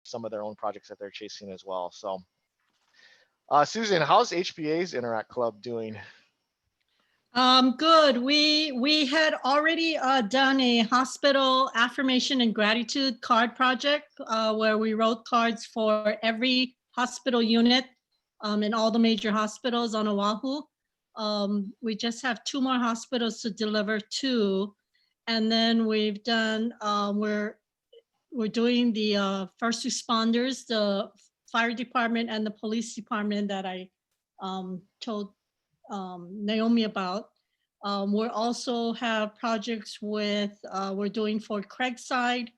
some of their own projects that they're chasing as well. So, Susan, how's HBA's Interact Club doing? Good. We had already done a hospital affirmation and gratitude card project where we wrote cards for every hospital unit in all the major hospitals on Oahu. We just have 2 more hospitals to deliver to, and then we've done we're doing the first responders, the fire department and the police department that I told Naomi about. We also have projects with, we're doing for Craigside.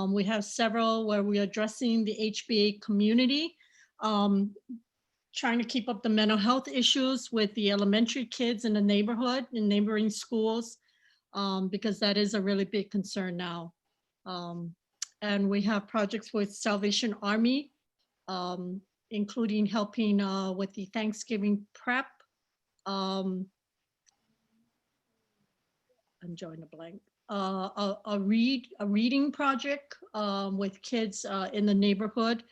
We have several where we're addressing the HBA community, trying to keep up the mental health issues with the elementary kids in the neighborhood, in neighboring schools, because that is a really big concern now. And we have projects with Salvation Army, including helping with the Thanksgiving prep. I'm drawing a blank. A reading project with kids in the neighborhood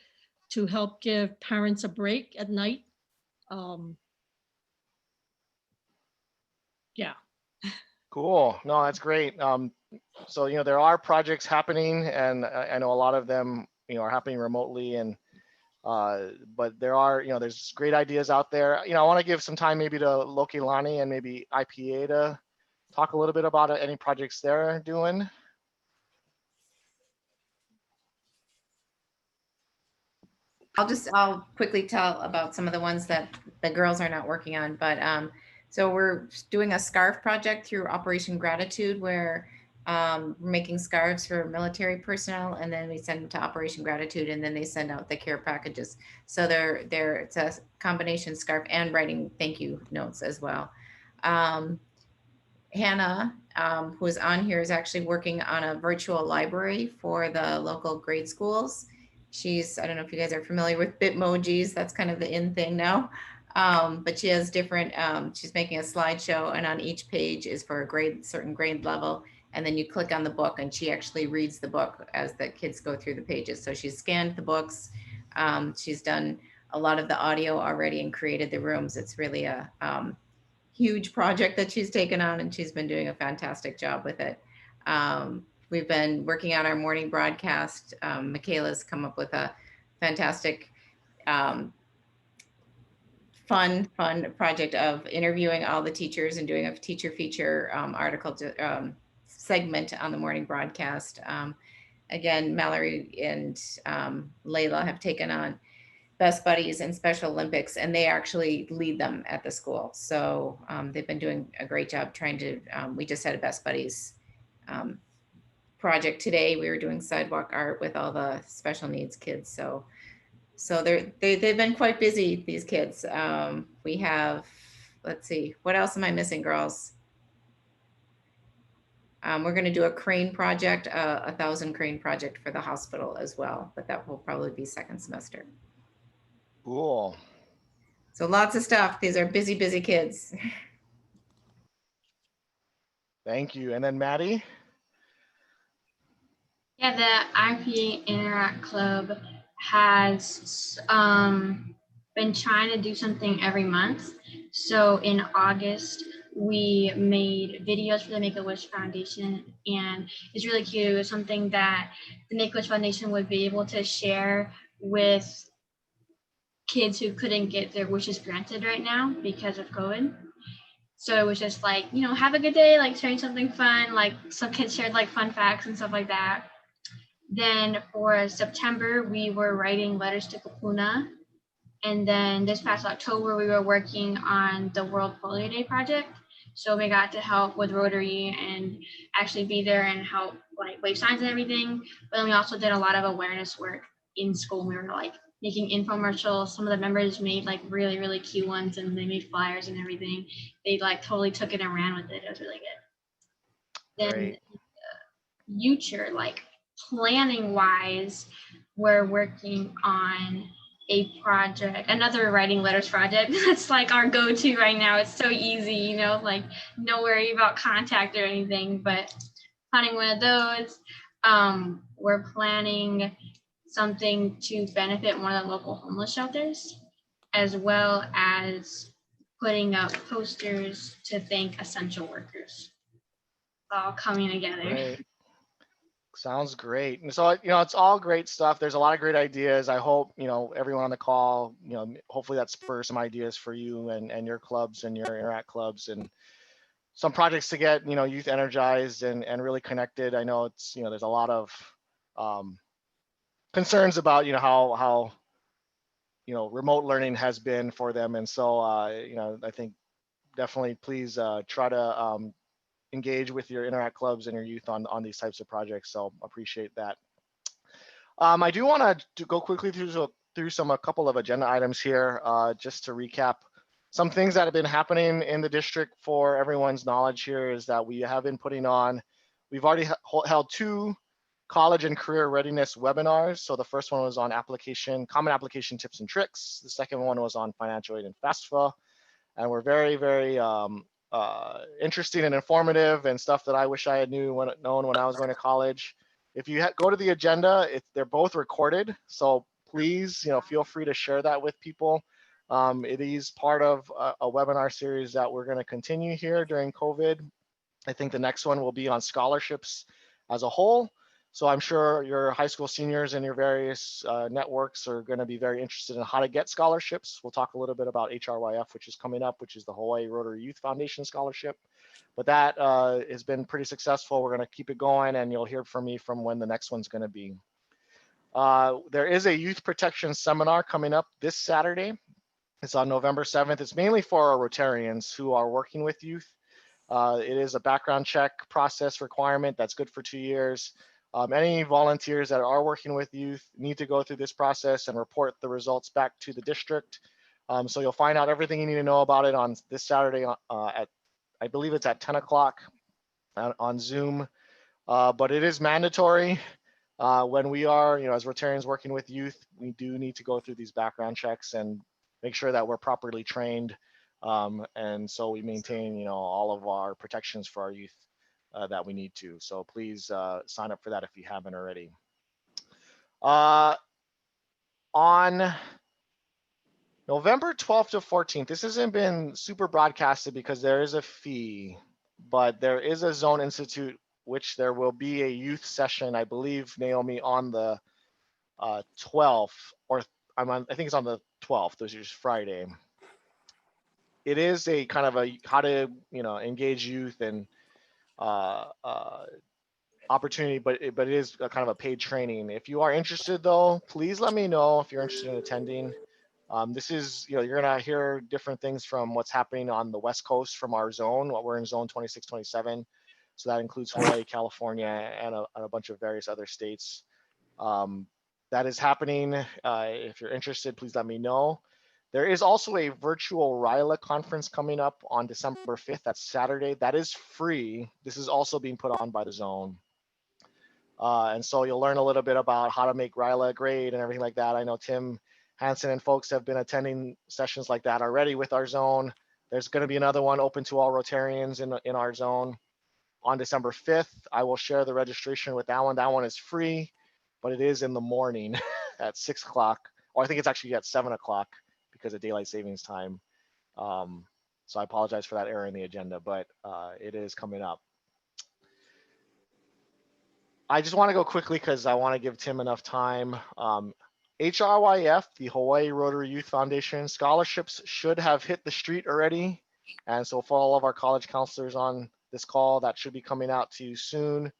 to help give parents a break at night. Yeah. Cool. No, that's great. So, there are projects happening, and I know a lot of them, are happening remotely, and but there are, there's great ideas out there. I want to give some time maybe to Lokilani and maybe IPA to talk a little bit about any projects they're doing. I'll quickly tell about some of the ones that the girls are not working on, but so we're doing a scarf project through Operation Gratitude, where we're making scarves for military personnel, and then we send them to Operation Gratitude, and then they send out the care packages. So it's a combination scarf and writing thank you notes as well. Hannah, who's on here, is actually working on a virtual library for the local grade schools. I don't know if you guys are familiar with Bitmojis, that's kind of the in thing now. But she has different, she's making a slideshow, and on each page is for a certain grade level. And then you click on the book, and she actually reads the book as the kids go through the pages. So she's scanned the books. She's done a lot of the audio already and created the rooms. It's really a huge project that she's taken on, and she's been doing a fantastic job with it. We've been working on our morning broadcast. Michaela's come up with a fantastic, fun project of interviewing all the teachers and doing a teacher feature article segment on the morning broadcast. Again, Mallory and Layla have taken on Best Buddies and Special Olympics, and they actually lead them at the school. So they've been doing a great job trying to, we just had a Best Buddies project today. We were doing sidewalk art with all the special needs kids. So they've been quite busy, these kids. We have, let's see, what else am I missing, girls? We're going to do a crane project, a 1,000 crane project for the hospital as well, but that will probably be second semester. Cool. So lots of stuff. These are busy, busy kids. Thank you. And then Maddie? Yeah, the IPA Interact Club has been trying to do something every month. So in August, we made videos for the Make-A-Wish Foundation, and it's really cute. It was something that the Make-A-Wish Foundation would be able to share with kids who couldn't get their wishes granted right now because of COVID. So it was just like, have a good day, like sharing something fun, like some kids shared like fun facts and stuff like that. Then for September, we were writing letters to Kapuna. And then this past October, we were working on the World Polio Day project. So we got to help with Rotary and actually be there and help like wave signs and everything. But then we also did a lot of awareness work in school. We were like making infomercials. Some of the members made like really, really cute ones, and they made flyers and everything. They like totally took it and ran with it. It was really good. Then future, like planning wise, we're working on a project, another writing letters project. That's like our go-to right now. It's so easy, like no worry about contact or anything, but planning one of those. We're planning something to benefit one of the local homeless shelters, as well as putting up posters to thank essential workers. All coming together. Great. Sounds great. And so, it's all great stuff. There's a lot of great ideas. I hope, everyone on the call, hopefully that spurs some ideas for you and your clubs and your Interact clubs and some projects to get, youth energized and really connected. I know it's, there's a lot of concerns about, how remote learning has been for them. And so, I think definitely please try to engage with your Interact clubs and your youth on these types of projects. So appreciate that. I do want to go quickly through a couple of agenda items here, just to recap. Some things that have been happening in the district for everyone's knowledge here is that we have been we've already held 2 college and career readiness webinars. So the first one was on common application tips and tricks. The second one was on financial aid and FAFSA. And we're very, very interesting and informative and stuff that I wish I had known when I was going to college. If you go to the agenda, they're both recorded. So please, feel free to share that with people. It is part of a webinar series that we're going to continue here during COVID. I think the next one will be on scholarships as a whole. So I'm sure your high school seniors and your various networks are going to be very interested in how to get scholarships. We'll talk a little bit about HRYF, which is coming up, which is the Hawai'i Rotary Youth Foundation Scholarship. But that has been pretty successful. We're going to keep it going, and you'll hear from me from when the next one's going to be. There is a youth protection seminar coming up this Saturday. It's on November 7th. It's mainly for our Rotarians who are working with youth. It is a background check process requirement that's good for 2 years. Any volunteers that are working with youth need to go through this process and report the results back to the district. So you'll find out everything you need to know about it on this Saturday I believe it's at 10 o'clock on Zoom. But it is mandatory. When we are, as Rotarians working with youth, we do need to go through these background checks and make sure that we're properly trained. And so we maintain, all of our protections for our youth that we need to. So please sign up for that if you haven't already. On November 12th to 14th, this hasn't been super broadcasted because there is a fee, but there is a Zone Institute, which there will be a youth session, I believe, Naomi, on the 12th, or I think it's on the 12th, which is Friday. It is a kind of a how to, engage youth and opportunity, but it is a kind of a paid training. If you are interested though, please let me know if you're interested in attending. This is, you're gonna hear different things from what's happening on the West Coast from our zone. We're in zone 26, 27. So that includes Hawaii, California, and a bunch of various other states. That is happening. If you're interested, please let me know. There is also a virtual RYLA conference coming up on December 5th. That's Saturday. That is free. This is also being put on by the zone. And so you'll learn a little bit about how to make RYLA great and everything like that. I know Tim Hansen and folks have been attending sessions like that already with our zone. There's going to be another one open to all Rotarians in our zone on December 5th. I will share the registration with that one. That one is free, but it is in the morning at 6 o'clock, or I think it's actually at 7 o'clock because of daylight savings time. So I apologize for that error in the agenda, but it is coming up. I just want to go quickly because I want to give Tim enough time. HRYF, the Hawaii Rotary Youth Foundation scholarships should have hit the street already. And so for all of our college counselors on this call, that should be coming out to you soon.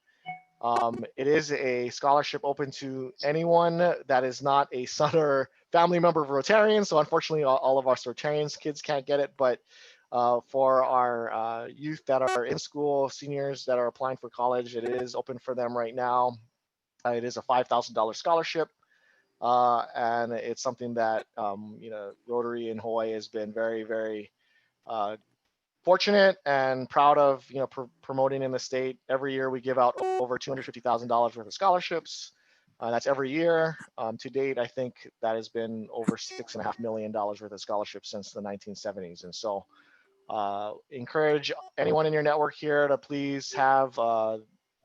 It is a scholarship open to anyone that is not a son or family member of Rotarians. So unfortunately, all of our Rotarians kids can't get it, but for our youth that are in school, seniors that are applying for college, it is open for them right now. It is a $5,000 scholarship. And it's something that, Rotary in Hawaii has been very, very fortunate and proud of, promoting in the state. Every year we give out over $250,000 worth of scholarships. That's every year. To date, I think that has been over $6.5 million worth of scholarships since the 1970s. And so encourage anyone in your network here to please have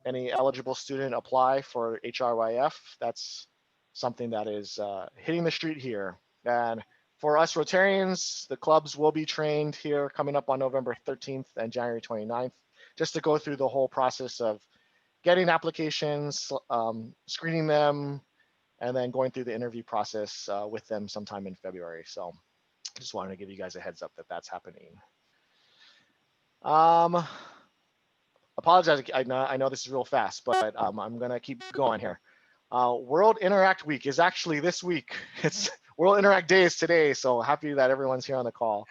any eligible student apply for HRYF. That's something that is hitting the street here. And for us Rotarians, the clubs will be trained here coming up on November 13th and January 29th, just to go through the whole process of getting applications, screening them, and then going through the interview process with them sometime in February. So just wanted to give you guys a heads up that that's happening. Apologize, I know this is real fast, but I'm gonna keep going here. World Interact Week is actually this week. It's World Interact Day is today, so happy that everyone's here on the call.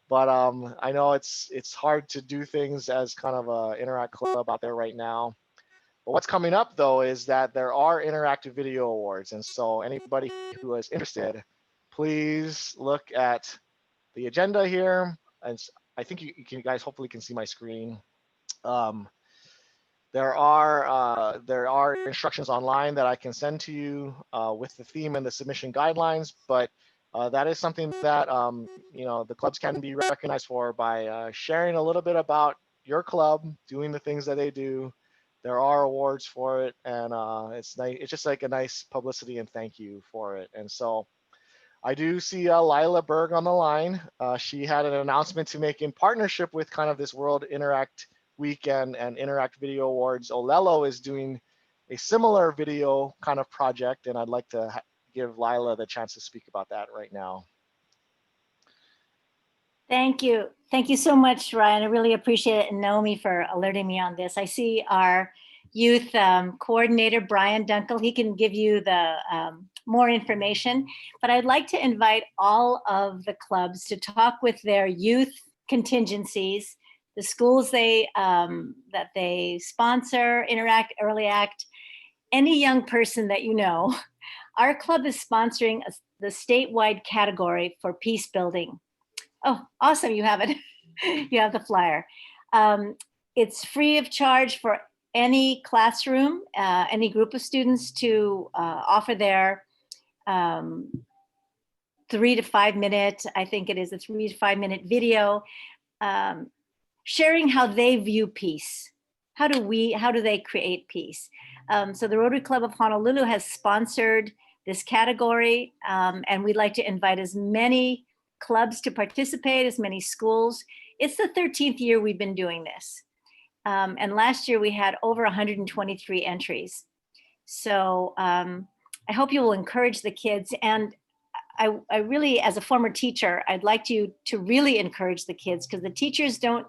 But I know it's hard to do things as kind of a Interact club out there right now. But what's coming up though is that there are interactive video awards, and so anybody who is interested, please look at the agenda here. And I think you guys hopefully can see my screen. There are instructions online that I can send to you with the theme and the submission guidelines, but that is something that you know, the clubs can be recognized for by sharing a little bit about your club, doing the things that they do. There are awards for it, and it's nice. It's just like a nice publicity and thank you for it. And so I do see RYLA Berg on the line. She had an announcement to make in partnership with kind of this World Interact Weekend and Interact Video Awards. Olelo is doing a similar video kind of project, and I'd like to give RYLA the chance to speak about that right now. Thank you. Thank you so much, Ryan. I really appreciate it, and Naomi for alerting me on this. I see our youth coordinator, Brian Dunkel. He can give you the more information, but I'd like to invite all of the clubs to talk with their youth contingencies, the schools that they sponsor, Interact, Early Act, any young person that you know. Our club is sponsoring the statewide category for peace building. Oh, awesome, you have it. You have the flyer. It's free of charge for any classroom, any group of students to offer their 3 to 5 minute, I think it is a 3 to 5 minute video, sharing how they view peace. How do they create peace? So the Rotary Club of Honolulu has sponsored this category, and we'd like to invite as many clubs to participate, as many schools. It's the 13th year we've been doing this. And last year we had over 123 entries. So I hope you will encourage the kids. And I really, as a former teacher, I'd like you to really encourage the kids, because the teachers don't,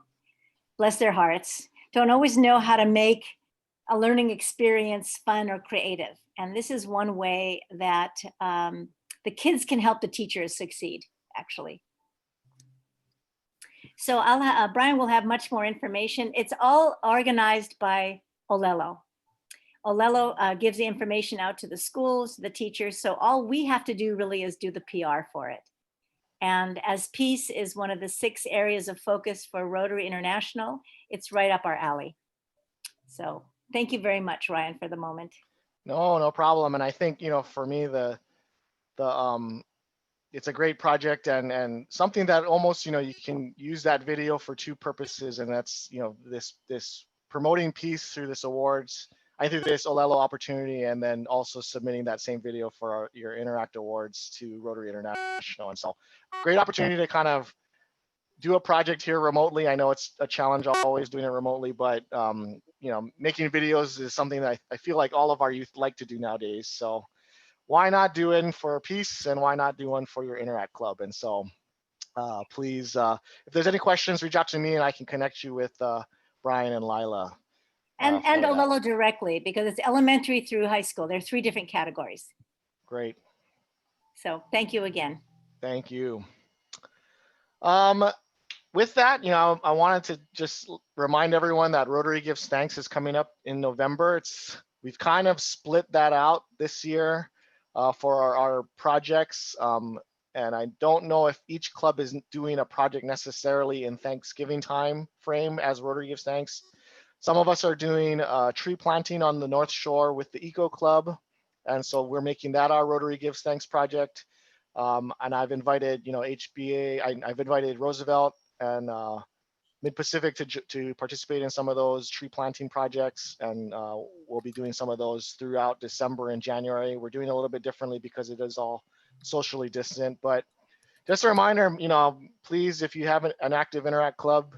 bless their hearts, don't always know how to make a learning experience fun or creative. And this is one way that the kids can help the teachers succeed, actually. So Brian will have much more information. It's all organized by Olelo. Olelo gives the information out to the schools, the teachers. So all we have to do really is do the PR for it. And as peace is one of the 6 areas of focus for Rotary International, it's right up our alley. So thank you very much, Ryan, for the moment. No problem. And I think, you know, for me, it's a great project, and something that almost, you know, you can use that video for 2 purposes, and that's, you know, this promoting peace through this awards, through this Olelo opportunity, and then also submitting that same video for your Interact Awards to Rotary International. And so great opportunity to kind of do a project here remotely. I know it's a challenge always doing it remotely, but you know, making videos is something that I feel like all of our youth like to do nowadays. So why not do one for peace, and why not do one for your Interact Club? And so please, if there's any questions, reach out to me and I can connect you with Brian and RYLA. And Olelo directly, because it's elementary through high school. There are 3 different categories. Great. So thank you again. Thank you. With that, you know, I wanted to just remind everyone that Rotary Gives Thanks is coming up in November. We've kind of split that out this year for our projects. And I don't know if each club is doing a project necessarily in Thanksgiving time frame as Rotary Gives Thanks. Some of us are doing tree planting on the North Shore with the Eco Club. And so we're making that our Rotary Gives Thanks project. And I've invited, you know, HBA, I've invited Roosevelt and Mid-Pacific to participate in some of those tree planting projects, and we'll be doing some of those throughout December and January. We're doing a little bit differently because it is all socially distant, but just a reminder, please, if you have an active Interact club,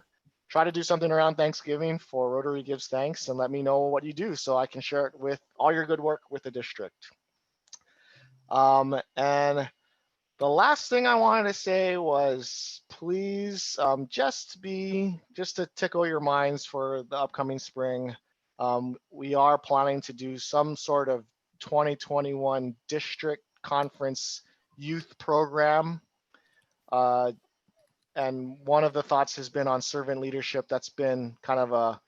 try to do something around Thanksgiving for Rotary Gives Thanks, and let me know what you do so I can share it with all your good work with the district. And the last thing I wanted to say was, please, just to tickle your minds for the upcoming spring, we are planning to do some sort of 2021 district conference youth program. And one of the thoughts has been on servant leadership. That's been kind of a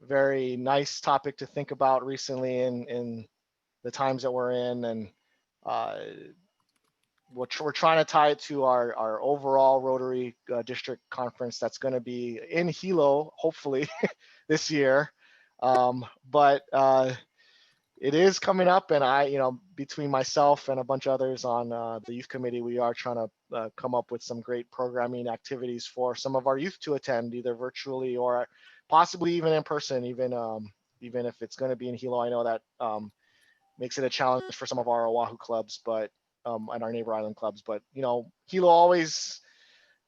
very nice topic to think about recently in the times that we're in. And we're trying to tie it to our overall Rotary district conference that's going to be in Hilo, hopefully this year. But it is coming up, and between myself and a bunch of others on the youth committee, we are trying to come up with some great programming activities for some of our youth to attend, either virtually or possibly even in person, even if it's going to be in Hilo. I know that makes it a challenge for some of our Oahu clubs, but and our neighbor island clubs. But Hilo always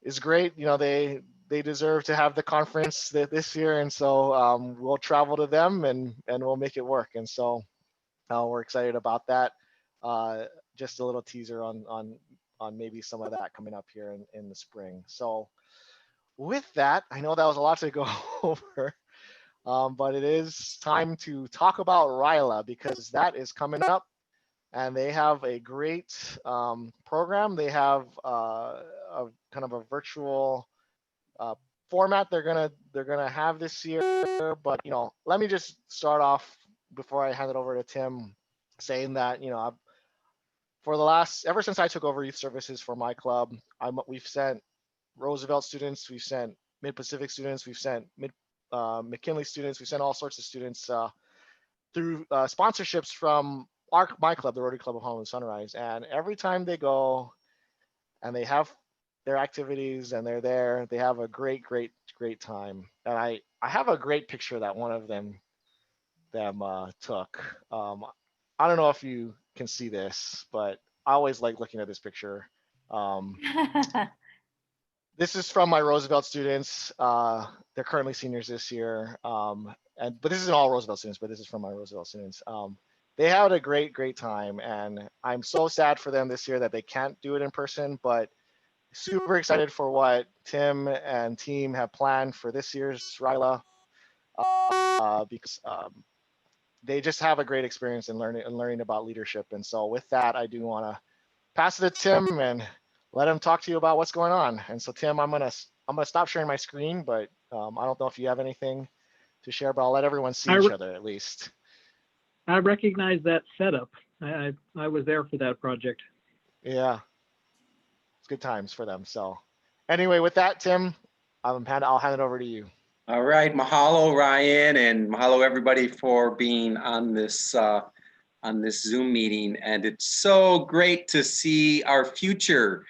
is great. They deserve to have the conference this year, and so we'll travel to them and we'll make it work. And so we're excited about that. Just a little teaser on maybe some of that coming up here in the spring. So with that, I know that was a lot to go over, but it is time to talk about RYLA, because that is coming up, and they have a great program. They have a kind of a virtual format they're gonna have this year. But let me just start off before I hand it over to Tim, saying that for the last, ever since I took over youth services for my club, we've sent Roosevelt students, we've sent Mid-Pacific students, we've sent McKinley students, we've sent all sorts of students through sponsorships from my club, the Rotary Club of Honolulu Sunrise. And every time they go and they have their activities and they're there, they have a great time. And I have a great picture that one of them took. I don't know if you can see this, but I always like looking at this picture. This is from my Roosevelt students. They're currently seniors this year. But this isn't all Roosevelt students, but this is from my Roosevelt students. They had a great time, and I'm so sad for them this year that they can't do it in person, but super excited for what Tim and team have planned for this year's RYLA, because they just have a great experience in learning about leadership. And so with that, I do want to pass it to Tim and let him talk to you about what's going on. And so Tim, I'm gonna stop sharing my screen, but I don't know if you have anything to share, but I'll let everyone see each other at least. I recognize that setup. I was there for that project. Yeah, it's good times for them. So anyway, with that, Tim, I'll hand it over to you. All right, mahalo Ryan, and mahalo everybody for being on this Zoom meeting. And it's so great to see our future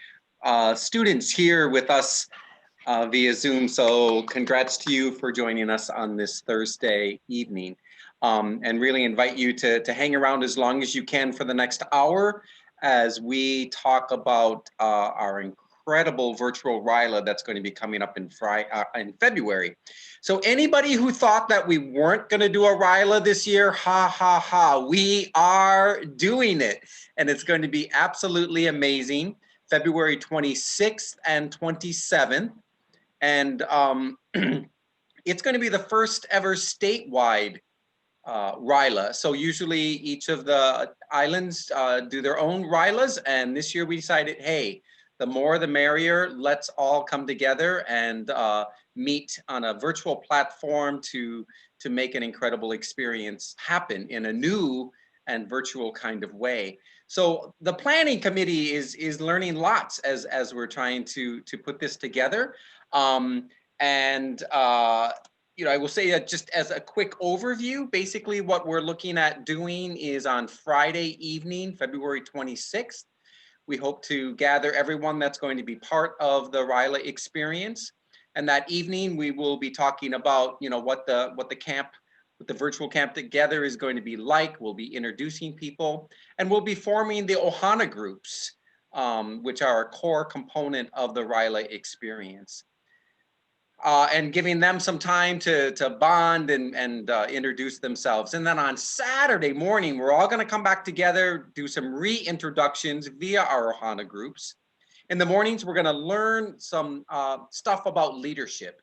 students here with us via Zoom. So congrats to you for joining us on this Thursday evening. And really invite you to hang around as long as you can for the next hour as we talk about our incredible virtual RYLA that's going to be coming up in February. So anybody who thought that we weren't going to do a RYLA this year, ha ha ha, we are doing it. And it's going to be absolutely amazing. February 26th and 27th. And it's going to be the first ever statewide RYLA. So usually each of the islands do their own RYLAs, and this year we decided, hey, the more the merrier. Let's all come together and meet on a virtual platform to make an incredible experience happen in a new and virtual kind of way. So the planning committee is learning lots as we're trying to put this together. I will say that just as a quick overview, basically what we're looking at doing is on Friday evening, February 26th. We hope to gather everyone that's going to be part of the RYLA experience And that evening, we will be talking about, what the virtual camp together is going to be like. We'll be introducing people, and we'll be forming the Ohana groups, which are a core component of the RYLA experience. And giving them some time to bond and introduce themselves. And then on Saturday morning, we're all going to come back together, do some reintroductions via our Ohana groups. In the mornings, we're going to learn some stuff about leadership.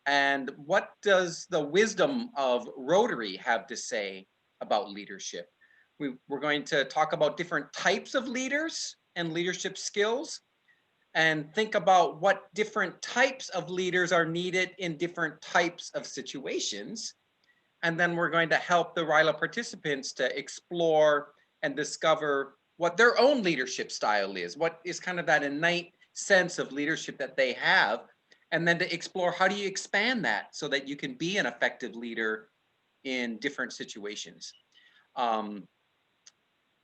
And what does the wisdom of Rotary have to say about leadership? We're going to talk about different types of leaders and leadership skills, and think about what different types of leaders are needed in different types of situations. And then we're going to help the RYLA participants to explore and discover what their own leadership style is, what is kind of that innate sense of leadership that they have, and then to explore how do you expand that so that you can be an effective leader in different situations.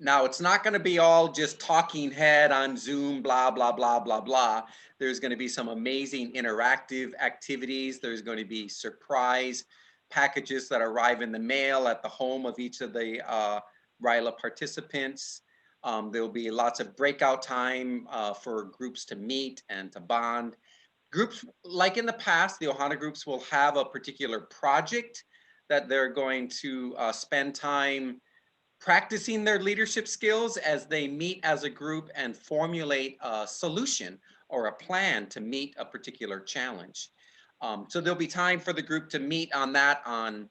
Now, it's not going to be all just talking head on Zoom, blah, blah, blah, blah, blah. There's going to be some amazing interactive activities. There's going to be surprise packages that arrive in the mail at the home of each of the RYLA participants. There'll be lots of breakout time for groups to meet and to bond. Groups, like in the past, the Ohana groups will have a particular project that they're going to spend time practicing their leadership skills as they meet as a group and formulate a solution or a plan to meet a particular challenge. So there'll be time for the group to meet on that on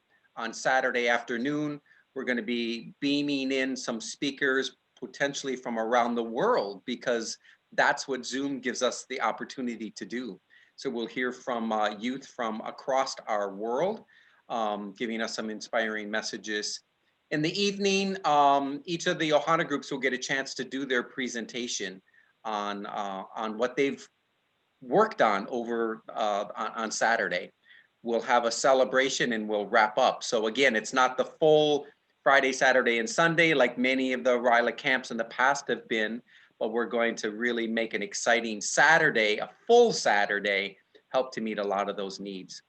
Saturday afternoon. We're going to be beaming in some speakers potentially from around the world, because that's what Zoom gives us the opportunity to do. So we'll hear from youth from across our world, giving us some inspiring messages. In the evening, each of the Ohana groups will get a chance to do their presentation on what they've worked on over on Saturday. We'll have a celebration and we'll wrap up. So again, it's not the full Friday, Saturday, and Sunday like many of the RYLA camps in the past have been, but we're going to really make an exciting Saturday, a full Saturday, help to meet a lot of those needs.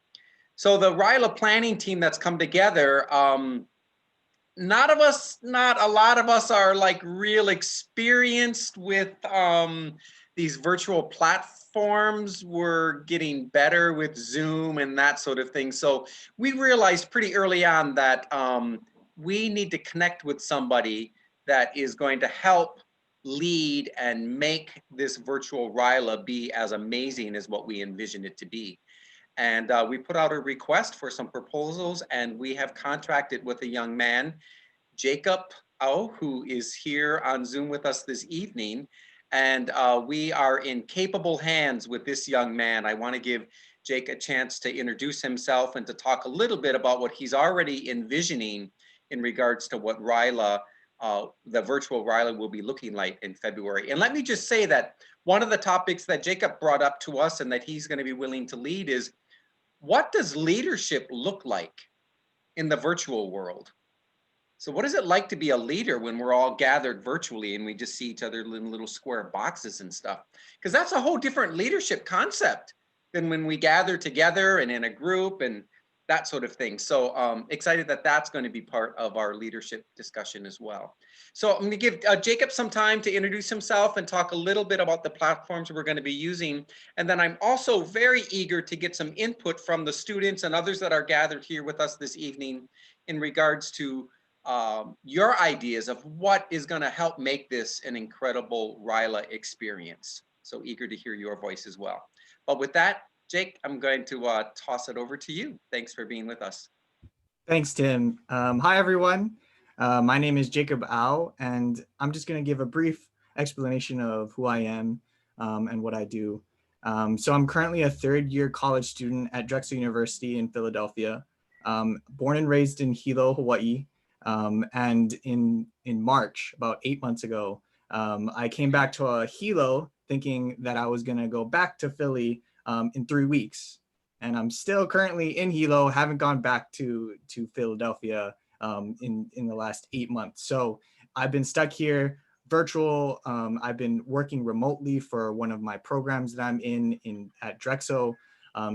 So the RYLA planning team that's come together, not a lot of us are like real experienced with these virtual platforms. We're getting better with Zoom and that sort of thing. So we realized pretty early on that we need to connect with somebody that is going to help lead and make this virtual RYLA be as amazing as what we envision it to be. And we put out a request for some proposals, and we have contracted with a young man, Jacob Au, who is here on Zoom with us this evening. And we are in capable hands with this young man. I want to give Jake a chance to introduce himself and to talk a little bit about what he's already envisioning in regards to what RYLA, the virtual RYLA, will be looking like in February. And let me just say that one of the topics that Jacob brought up to us and that he's going to be willing to lead is, what does leadership look like in the virtual world? So what is it like to be a leader when we're all gathered virtually and we just see each other in little square boxes and stuff? Because that's a whole different leadership concept than when we gather together and in a group and that sort of thing. So excited that that's going to be part of our leadership discussion as well. So I'm going to give Jacob some time to introduce himself and talk a little bit about the platforms we're going to be using. And then I'm also very eager to get some input from the students and others that are gathered here with us this evening in regards to your ideas of what is going to help make this an incredible RYLA experience. So eager to hear your voice as well. But with that, Jake, I'm going to toss it over to you. Thanks for being with us. Thanks, Tim. Hi, everyone. My name is Jacob Au, and I'm just going to give a brief explanation of who I am and what I do. So I'm currently a third-year college student at Drexel University in Philadelphia, born and raised in Hilo, Hawaii. And in March, about 8 months ago, I came back to Hilo thinking that I was going to go back to Philly in 3 weeks. And I'm still currently in Hilo, haven't gone back to Philadelphia in the last 8 months. So I've been stuck here virtual. I've been working remotely for one of my programs that I'm in at Drexel.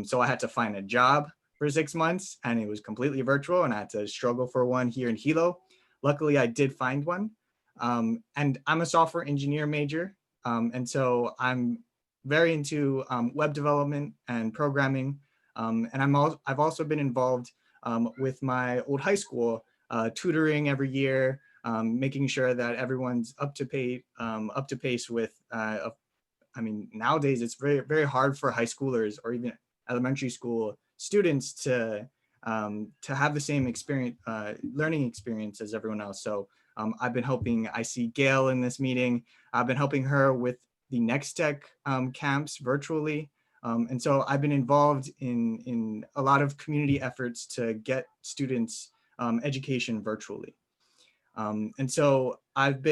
So I had to find a job for 6 months, and it was completely virtual, and I had to struggle for one here in Hilo. Luckily, I did find one. And I'm a software engineer major. And so I'm very into web development and programming. And I've also been involved with my old high school, tutoring every year, making sure that everyone's up to pace with, I mean, nowadays it's very, very hard for high schoolers or even elementary school students to have the same experience, learning experience as everyone else. So I've been helping, I see Gail in this meeting, I've been helping her with the Next Tech camps virtually. And so I've been involved in a lot of community efforts to get students education virtually. And so I've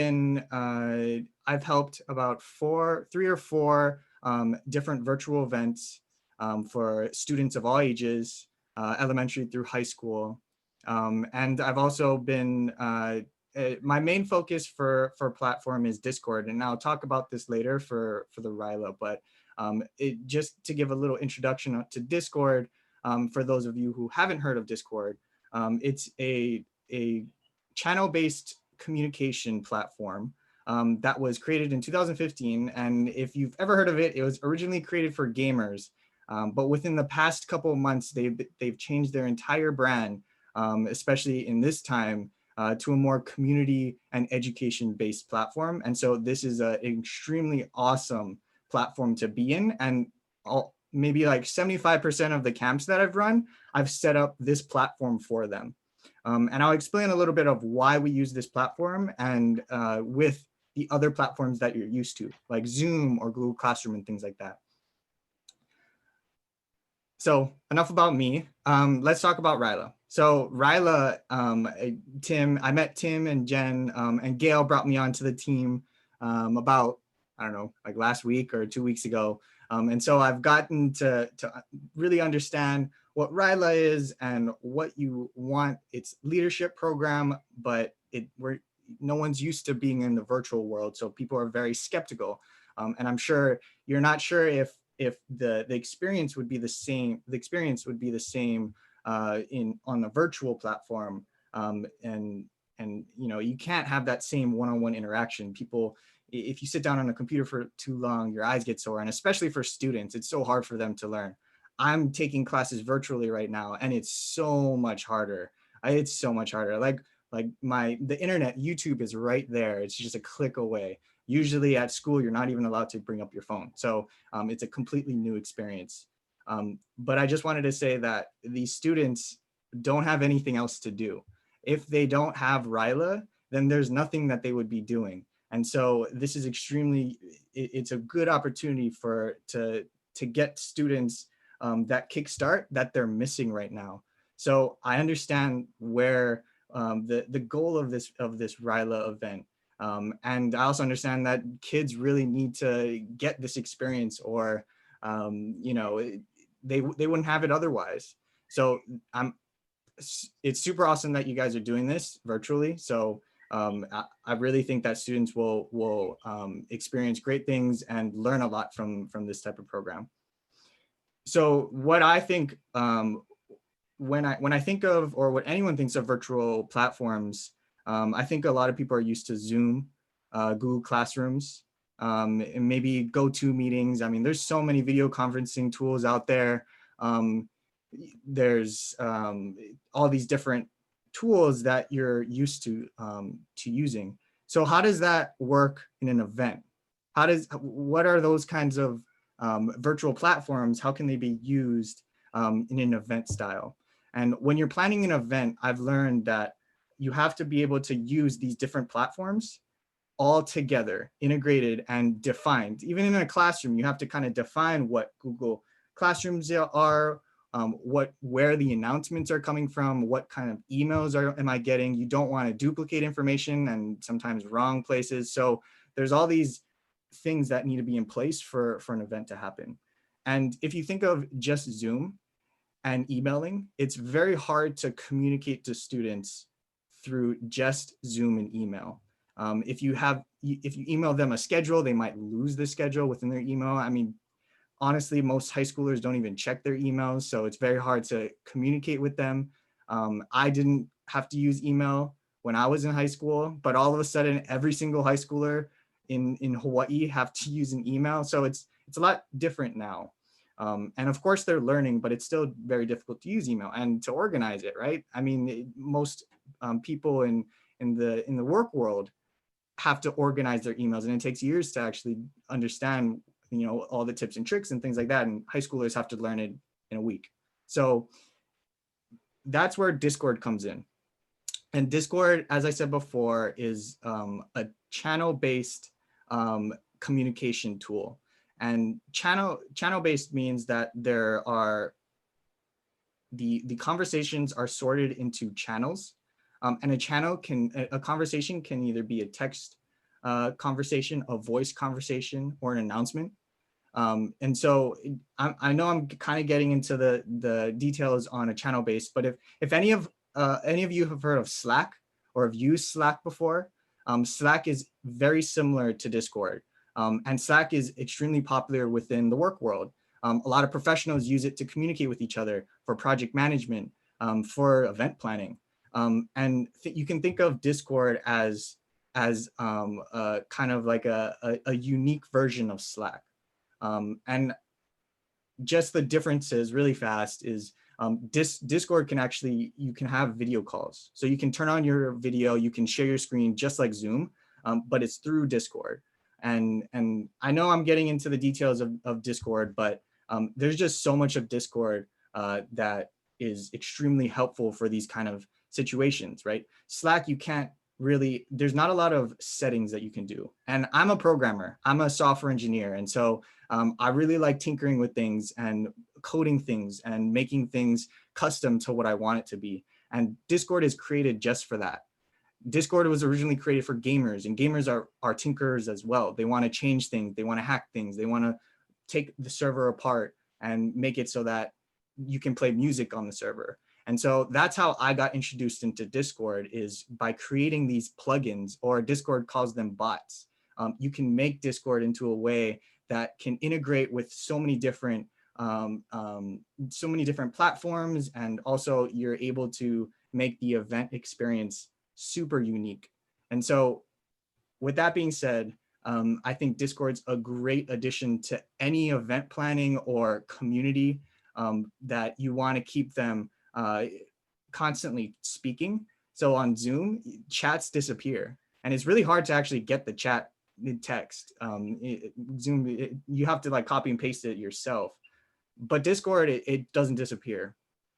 helped about 3 or 4 different virtual events for students of all ages, elementary through high school. And I've also been, my main focus for platform is Discord, and I'll talk about this later for the RYLA, but just to give a little introduction to Discord, for those of you who haven't heard of Discord, it's a channel-based communication platform that was created in 2015. And if you've ever heard of it, it was originally created for gamers. But within the past couple of months, they've changed their entire brand, especially in this time, to a more community and education-based platform. And so this is an extremely awesome platform to be in. And maybe like 75% of the camps that I've run, I've set up this platform for them. And I'll explain a little bit of why we use this platform and with the other platforms that you're used to, like Zoom or Google Classroom and things like that. So enough about me. Let's talk about RYLA. So RYLA, I met Tim and Jen, and Gail brought me onto the team about, I don't know, like last week or 2 weeks ago. And so I've gotten to really understand what RYLA is and what you want. It's leadership program, but no one's used to being in the virtual world, so people are very skeptical. And I'm sure you're not sure if the experience would be the same. The experience would be the same on the virtual platform, and you know, you can't have that same one-on-one interaction. People, if you sit down on a computer for too long, your eyes get sore, and especially for students, it's so hard for them to learn. I'm taking classes virtually right now, and it's so much harder. It's so much harder. Like the internet, YouTube is right there. It's just a click away. Usually at school, you're not even allowed to bring up your phone. So it's a completely new experience. But I just wanted to say that these students don't have anything else to do. If they don't have RYLA, then there's nothing that they would be doing. And so this is it's a good opportunity to get students that kickstart that they're missing right now. So I understand where the goal of this RYLA event. And I also understand that kids really need to get this experience, or you know, they wouldn't have it otherwise. So it's super awesome that you guys are doing this virtually. So I really think that students will experience great things and learn a lot from this type of program. So what I think, when I think of, or what anyone thinks of virtual platforms, I think a lot of people are used to Zoom, Google Classrooms, and maybe GoToMeetings. I mean, there's so many video conferencing tools out there. There's all these different tools that you're used to using. So how does that work in an event? What are those kinds of virtual platforms? How can they be used in an event style? And when you're planning an event, I've learned that you have to be able to use these different platforms all together, integrated and defined. Even in a classroom, you have to kind of define what Google Classrooms are, where the announcements are coming from, what kind of emails am I getting. You don't want to duplicate information and sometimes wrong places. So there's all these things that need to be in place for an event to happen. And if you think of just Zoom and emailing, it's very hard to communicate to students through just Zoom and email. If you email them a schedule, they might lose the schedule within their email. I mean, honestly, most high schoolers don't even check their emails, so it's very hard to communicate with them. I didn't have to use email when I was in high school, but all of a sudden, every single high schooler in Hawaii have to use an email. So it's a lot different now. And of course they're learning, but it's still very difficult to use email and to organize it, right? I mean, most people in the work world have to organize their emails, and it takes years to actually understand, you know, all the tips and tricks and things like that. And high schoolers have to learn it in a week. So that's where Discord comes in. And Discord, as I said before, is a channel-based communication tool. And channel-based means that there are the conversations are sorted into channels, and a conversation can either be a text conversation, a voice conversation, or an announcement. And so I know I'm kind of getting into the details on a channel-based, but if any of you have heard of Slack or have used Slack before, Slack is very similar to Discord. And Slack is extremely popular within the work world. A lot of professionals use it to communicate with each other for project management, for event planning. And you can think of Discord as kind of like a unique version of Slack. And just the differences really fast is Discord can actually, you can have video calls. So you can turn on your video, you can share your screen just like Zoom, but it's through Discord. And I know I'm getting into the details of Discord, but there's just so much of Discord that is extremely helpful for these kind of situations, right? Slack, you can't really, there's not a lot of settings that you can do. And I'm a programmer, I'm a software engineer. And so I really like tinkering with things and coding things and making things custom to what I want it to be. And Discord is created just for that. Discord was originally created for gamers, and gamers are tinkerers as well. They want to change things, they want to hack things, they want to take the server apart and make it so that you can play music on the server. And so that's how I got introduced into Discord, is by creating these plugins, or Discord calls them bots. You can make Discord into a way that can integrate with so many different platforms, and also you're able to make the event experience super unique. And so with that being said, I think Discord's a great addition to any event planning or community that you want to keep them constantly speaking. So on Zoom, chats disappear, and it's really hard to actually get the chat in text. Zoom, you have to like copy and paste it yourself. But Discord, it doesn't disappear.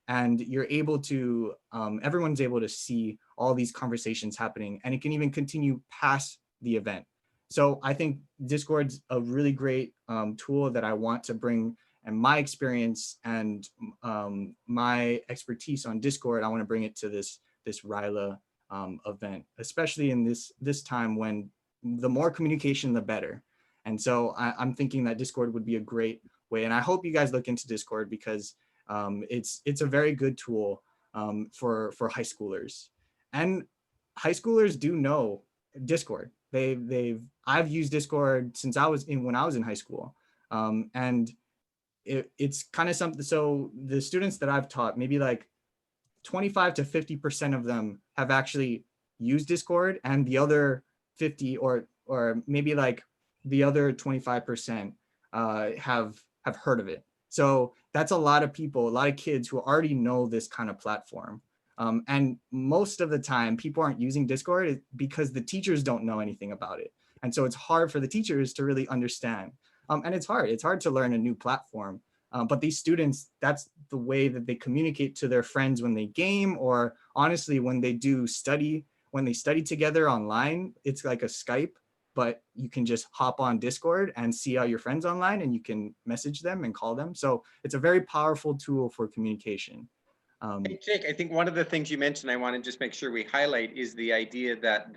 And you're able to, everyone's able to see all these conversations happening, and it can even continue past the event. So I think Discord's a really great tool that I want to bring, and my experience and my expertise on Discord, I want to bring it to this RYLA event, especially in this time when the more communication, the better. And so I'm thinking that Discord would be a great way. And I hope you guys look into Discord, because it's a very good tool for high schoolers. And high schoolers do know Discord. I've used Discord since when I was in high school. And it's kind of something, so the students that I've taught, maybe like 25 to 50% of them have actually used Discord, and the other 50 or maybe like the other 25% have heard of it. So that's a lot of people, a lot of kids who already know this kind of platform. And most of the time people aren't using Discord because the teachers don't know anything about it. And so it's hard for the teachers to really understand. And it's hard to learn a new platform. But these students, that's the way that they communicate to their friends when they game, or honestly, when they study together online. It's like a Skype, but you can just hop on Discord and see all your friends online, and you can message them and call them. So it's a very powerful tool for communication. Hey, Jake, I think one of the things you mentioned, I want to just make sure we highlight, is the idea that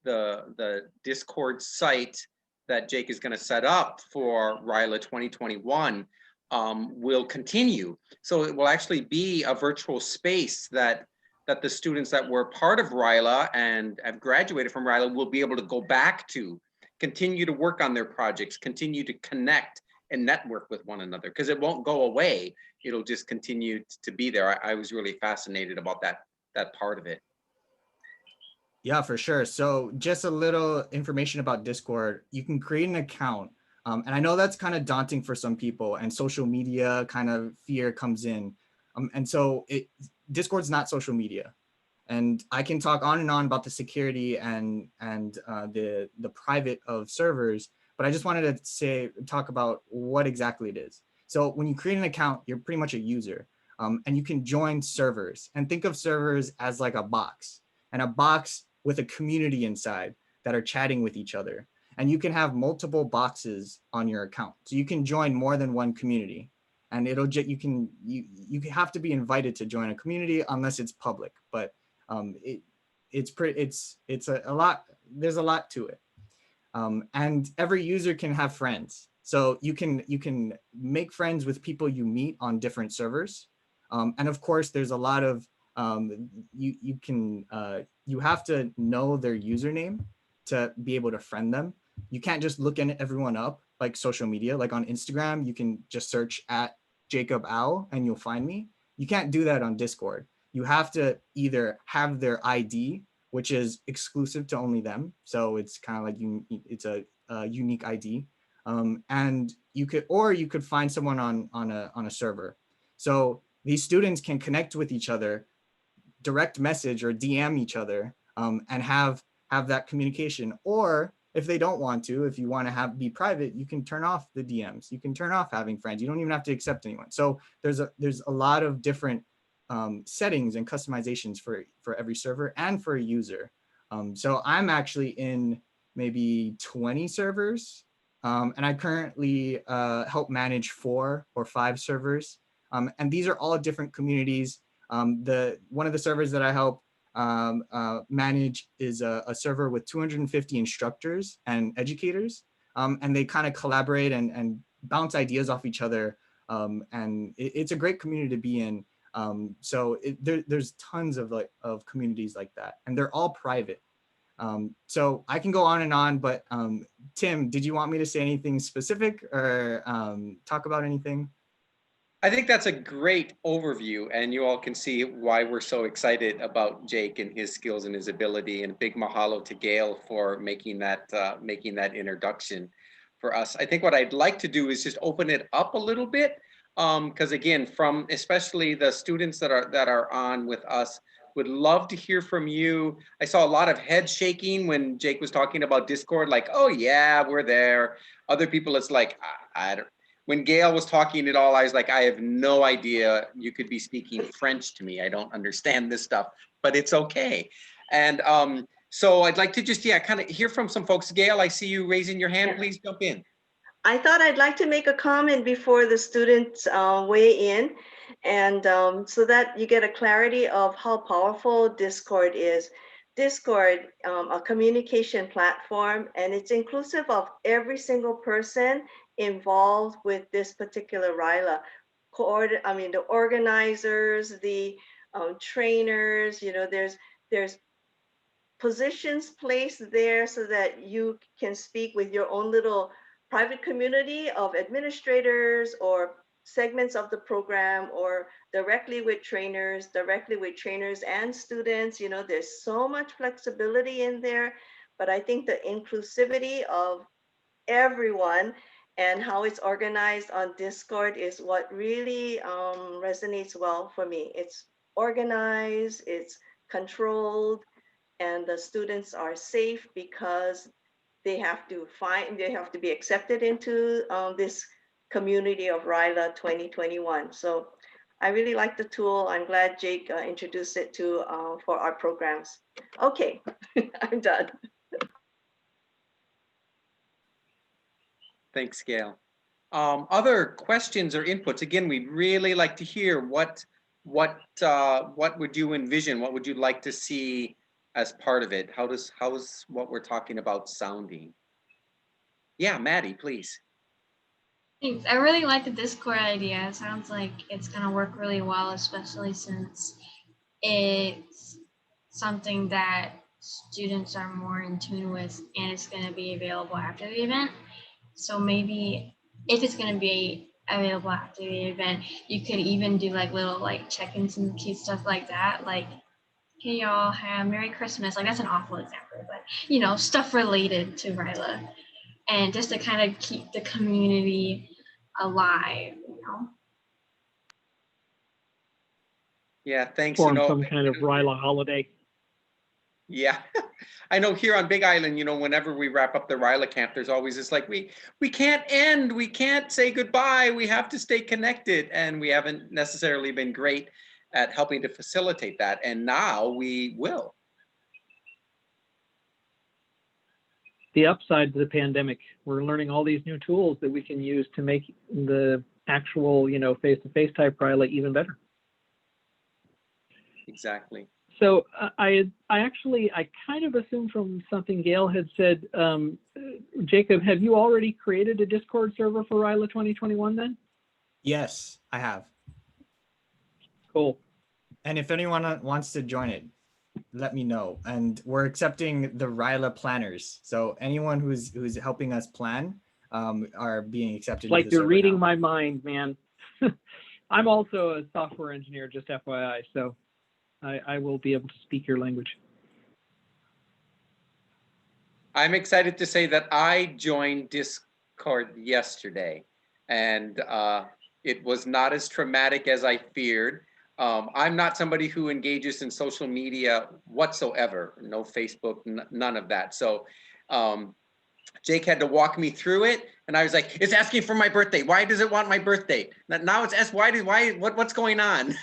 the Discord site that Jake is going to set up for RYLA 2021 will continue. So it will actually be a virtual space that the students that were part of RYLA and have graduated from RYLA will be able to go back to, continue to work on their projects, continue to connect and network with one another, because it won't go away. It'll just continue to be there. I was really fascinated about that part of it. Yeah, for sure. So just a little information about Discord. You can create an account. And I know that's kind of daunting for some people, and social media kind of fear comes in. And so Discord's not social media. And I can talk on and on about the security and the private of servers, but I just wanted to talk about what exactly it is. So when you create an account, you're pretty much a user, and you can join servers, and think of servers as like a box, and a box with a community inside that are chatting with each other. And you can have multiple boxes on your account. So you can join more than one community, and you have to be invited to join a community unless it's public, but it's a lot, there's a lot to it. And every user can have friends. So you can make friends with people you meet on different servers. And of course, there's a lot of, you have to know their username to be able to friend them. You can't just look everyone up like social media, like on Instagram, you can just search at Jacob Owl and you'll find me. You can't do that on Discord. You have to either have their ID, which is exclusive to only them. So it's kind of like it's a unique ID. And you could find someone on a server. So these students can connect with each other, direct message or DM each other, and have that communication. Or if they don't want to, if you want to be private, you can turn off the DMs. You can turn off having friends. You don't even have to accept anyone. So there's a lot of different settings and customizations for every server and for a user. So I'm actually in maybe 20 servers, and I currently help manage 4 or 5 servers. And these are all different communities. One of the servers that I help manage is a server with 250 instructors and educators, and they kind of collaborate and bounce ideas off each other. And it's a great community to be in. So there's tons of communities like that, and they're all private. So I can go on and on, but Tim, did you want me to say anything specific or talk about anything? I think that's a great overview, and you all can see why we're so excited about Jake and his skills and his ability. And a big mahalo to Gail for making that introduction for us. I think what I'd like to do is just open it up a little bit, because again, from especially the students that are on with us, would love to hear from you. I saw a lot of head shaking when Jake was talking about Discord, like, oh yeah, we're there. Other people, it's like, I don't. When Gail was talking it all, I was like, I have no idea. You could be speaking French to me. I don't understand this stuff, but it's okay. And so I'd like to just, kind of hear from some folks. Gail, I see you raising your hand. Please jump in. I thought I'd like to make a comment before the students weigh in, and so that you get a clarity of how powerful Discord is. Discord, a communication platform, and it's inclusive of every single person involved with this particular RYLA. The organizers, the trainers, there's positions placed there so that you can speak with your own little private community of administrators or segments of the program, or directly with trainers and students. There's so much flexibility in there, but I think the inclusivity of everyone and how it's organized on Discord is what really resonates well for me. It's organized, it's controlled, and the students are safe because they have to be accepted into this community of RYLA 2021. So I really like the tool. I'm glad Jake introduced it for our programs. Okay, I'm done. Thanks, Gail. Other questions or inputs? Again, we'd really like to hear what would you envision? What would you like to see as part of it? How is what we're talking about sounding? Yeah, Maddie, please. Thanks. I really like the Discord idea. It sounds like it's going to work really well, especially since it's something that students are more in tune with, and it's going to be available after the event. So maybe if it's going to be available after the event, you could even do like little like check-ins and cute stuff like that. Like, hey y'all, have Merry Christmas. Like that's an awful example, but you know, stuff related to RYLA. And just to kind of keep the community alive, you know? Yeah, thanks. You Form know, some kind of RYLA holiday. yeah, I know here on Big Island, you know, whenever we wrap up the RYLA camp, there's always this like, we can't end, we can't say goodbye, we have to stay connected. And we haven't necessarily been great at helping to facilitate that. And now we will. The upside to the pandemic, we're learning all these new tools that we can use to make the actual, you know, face-to-face type RYLA even better. Exactly. So I kind of assumed from something Gail had said, Jacob, have you already created a Discord server for RYLA 2021 then? Yes, I have. Cool. And if anyone wants to join it, let me know. And we're accepting the RYLA planners. So anyone who's helping us plan are being accepted. Like you're reading my mind, man. I'm also a software engineer, just FYI. So I will be able to speak your language. I'm excited to say that I joined Discord yesterday, and it was not as traumatic as I feared. I'm not somebody who engages in social media whatsoever, no Facebook, none of that. So Jake had to walk me through it, and I was like, it's asking for my birthday. Why does it want my birthday? Now it's asked, what's going on?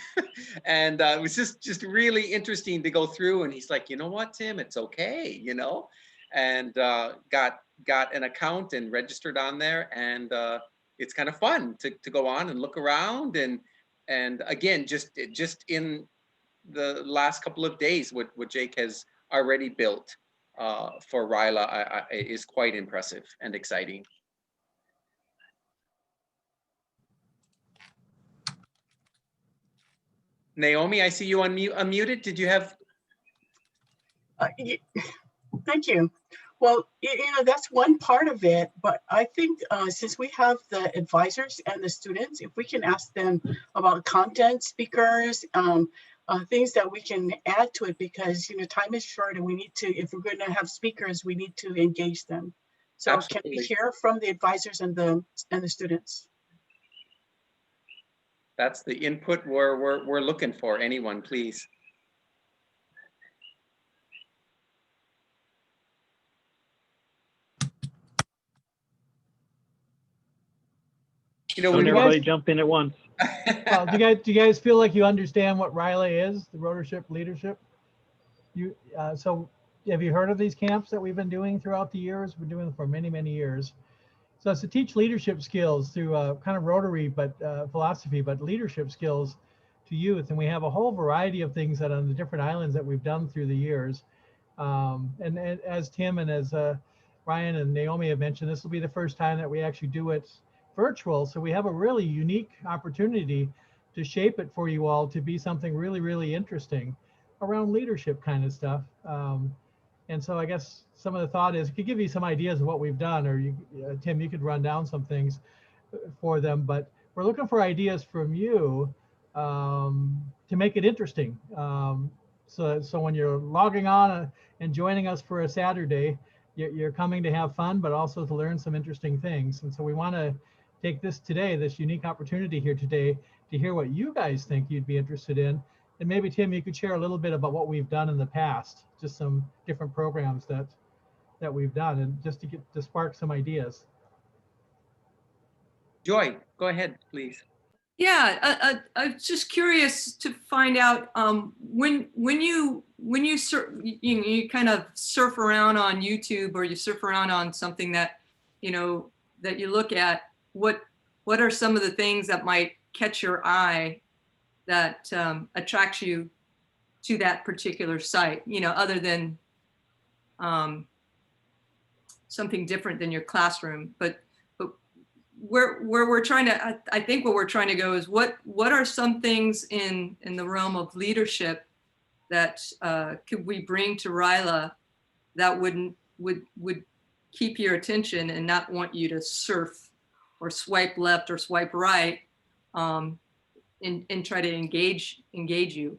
And it was just really interesting to go through, and he's like, you know what, Tim, it's okay, you know, and got an account and registered on there, and it's kind of fun to go on and look around, and again, just in the last couple of days, what Jake has already built for RYLA is quite impressive and exciting. Naomi, I see you unmuted. Did you have? Thank you. Well, you know, that's one part of it, but I think since we have the advisors and the students, if we can ask them about content, speakers, things that we can add to it, because, you know, time is short and we need to, if we're going to have speakers, we need to engage them. So Absolutely. Can we hear from the advisors and the students? That's the input we're looking for. Anyone, please. You know, when everybody jump in at once. Well, do you guys feel like you understand what RYLA is, the Rotorship Leadership? So have you heard of these camps that we've been doing throughout the years? We've been doing them for many, many years. So it's to teach leadership skills through kind of Rotary, but philosophy, but leadership skills to youth. And we have a whole variety of things that on the different islands that we've done through the years. And as Tim and as Ryan and Naomi have mentioned, this will be the first time that we actually do it virtual. So we have a really unique opportunity to shape it for you all to be something really, really interesting around leadership kind of stuff. And so I guess some of the thought is, it could give you some ideas of what we've done, or you, Tim, you could run down some things for them, but we're looking for ideas from you to make it interesting. So when you're logging on and joining us for a Saturday, you're coming to have fun, but also to learn some interesting things. And so we want to take this unique opportunity here today to hear what you guys think you'd be interested in. And maybe, Tim, you could share a little bit about what we've done in the past, just some different programs that we've done, and just to spark some ideas. Joy, go ahead, please. Yeah, I'm just curious to find out when you kind of surf around on YouTube, or you surf around on something that that you look at, what are some of the things that might catch your eye that attracts you to that particular site, other than something different than your classroom, but where we're trying to, I think what we're trying to go is what are some things in the realm of leadership that could we bring to RYLA that would keep your attention and not want you to surf or swipe left or swipe right, and try to engage you.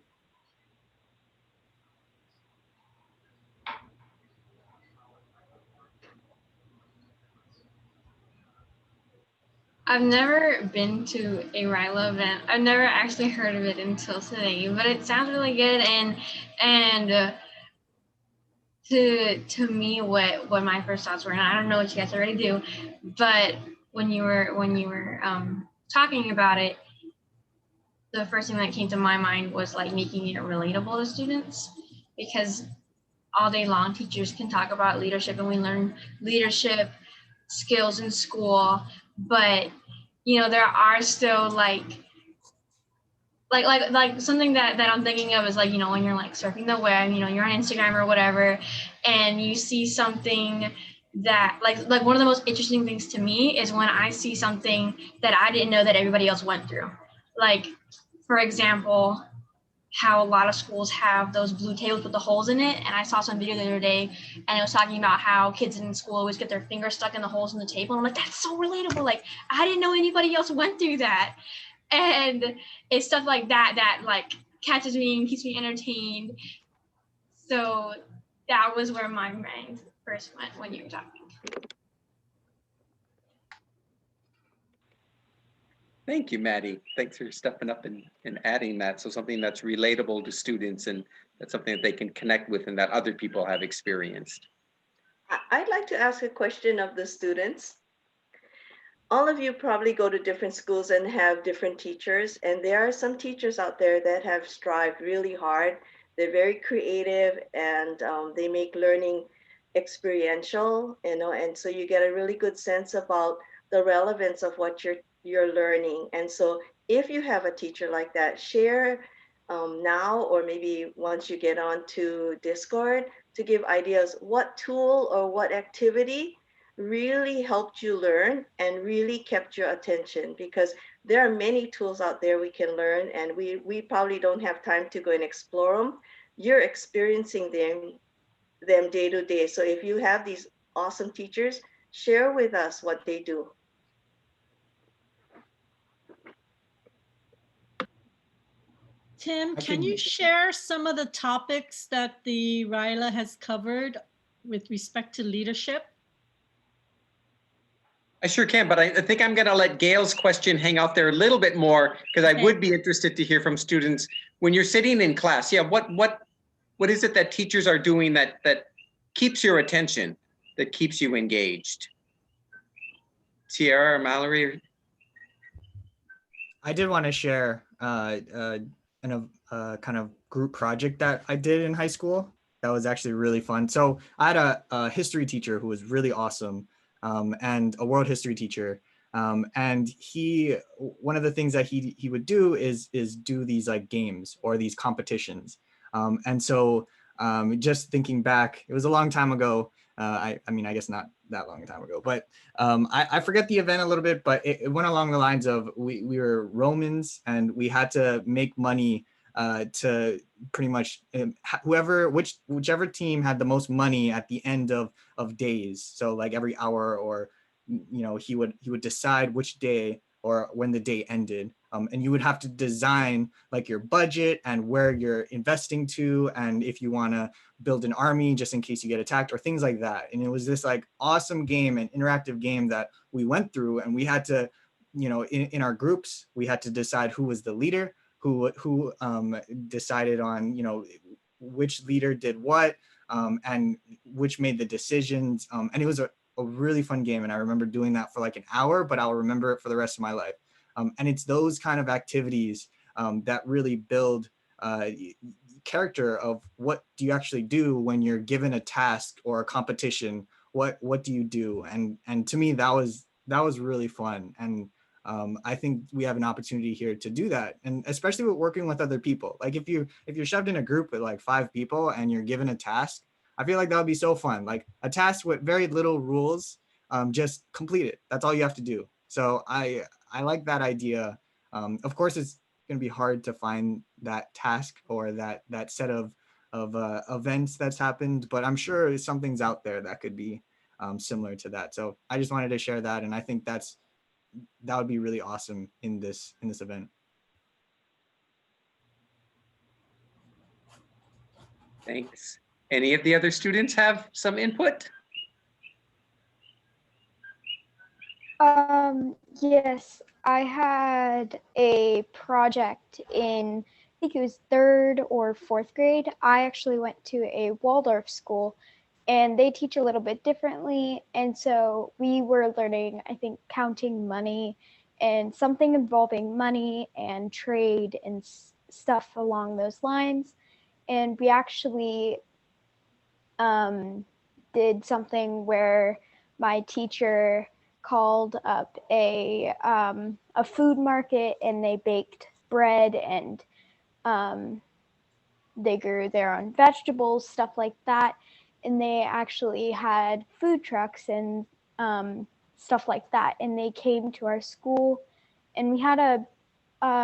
I've never been to a RYLA event. I've never actually heard of it until today, but it sounds really good. And to me, what my first thoughts were, and I don't know what you guys already do, but when you were talking about it, the first thing that came to my mind was like making it relatable to students, because all day long teachers can talk about leadership and we learn leadership skills in school, but you know, there are still like something that I'm thinking of is like, you know, when you're like surfing the web, you know, you're on Instagram or whatever, and you see something that like one of the most interesting things to me is when I see something that I didn't know that everybody else went through. Like, for example, how a lot of schools have those blue tables with the holes in it. And I saw some video the other day and it was talking about how kids in school always get their fingers stuck in the holes in the table. And I'm like, that's so relatable. Like, I didn't know anybody else went through that. And it's stuff like that like catches me and keeps me entertained. So that was where my mind first went when you were talking. Thank you, Maddie. Thanks for stepping up and adding that. So something that's relatable to students and that's something that they can connect with and that other people have experienced. I'd like to ask a question of the students. All of you probably go to different schools and have different teachers, and there are some teachers out there that have strived really hard. They're very creative and they make learning experiential, you know, and so you get a really good sense about the relevance of what you're learning. And so if you have a teacher like that, share now or maybe once you get onto Discord to give ideas what tool or what activity really helped you learn and really kept your attention, because there are many tools out there we can learn and we probably don't have time to go and explore them. You're experiencing them day to day. So if you have these awesome teachers, share with us what they do. Tim, can you share some of the topics that the RYLA has covered with respect to leadership? I sure can, but I think I'm going to let Gail's question hang out there a little bit more because I would be interested to hear from students when you're sitting in class. Yeah, what is it that teachers are doing that keeps your attention, that keeps you engaged? Sierra or Mallory? I did want to share kind of group project that I did in high school. That was actually really fun. So I had a history teacher who was really awesome, and a world history teacher. And one of the things that he would do is do these like games or these competitions. And so just thinking back, it was a long time ago. I mean, I guess not that long a time ago, but I forget the event a little bit, but it went along the lines of we were Romans and we had to make money to pretty much whichever team had the most money at the end of days. So like every hour, or you know, he would decide which day or when the day ended. And you would have to design like your budget and where you're investing to, and if you want to build an army just in case you get attacked or things like that. And it was this like awesome game and interactive game that we went through, and we had to, you know, in our groups, we had to decide who was the leader, who decided on, you know, which leader did what, and which made the decisions. And it was a really fun game. And I remember doing that for like an hour, but I'll remember it for the rest of my life. And it's those kind of activities that really build character of what do you actually do when you're given a task or a competition. What do you do? And to me, that was really fun. And I think we have an opportunity here to do that, and especially with working with other people. Like if you're shoved in a group with like 5 people and you're given a task, I feel like that would be so fun. Like a task with very little rules, just complete it. That's all you have to do. So I like that idea. Of course, it's going to be hard to find that task or that set of events that's happened, but I'm sure something's out there that could be similar to that. So I just wanted to share that, and I think that's that would be really awesome in this event. Thanks. Any of the other students have some input? Yes, I had a project in, I think it was 3rd or 4th grade. I actually went to a Waldorf school and they teach a little bit differently. And so we were learning, I think, counting money and something involving money and trade and stuff along those lines. And we actually did something where my teacher called up a food market and they baked bread and they grew their own vegetables, stuff like that. And they actually had food trucks and stuff like that. And they came to our school and we had a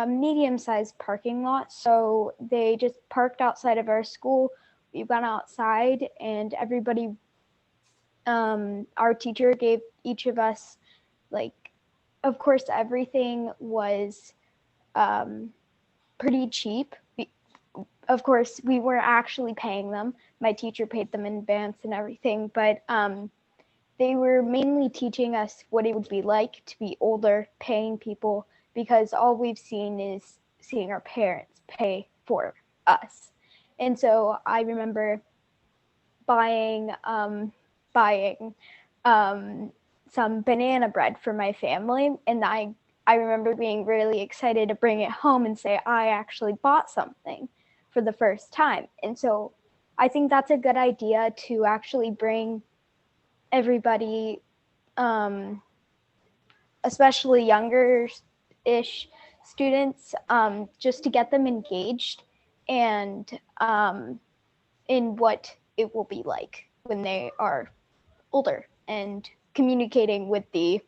medium-sized parking lot. So they just parked outside of our school. We went outside and everybody, our teacher gave each of us, like, of course, everything was pretty cheap. Of course, we weren't actually paying them. My teacher paid them in advance and everything, but they were mainly teaching us what it would be like to be older, paying people, because all we've seen is seeing our parents pay for us. And so I remember buying some banana bread for my family, and I remember being really excited to bring it home and say I actually bought something for the first time. And so I think that's a good idea to actually bring everybody, especially younger-ish students, just to get them engaged and in what it will be like when they are older and communicating with the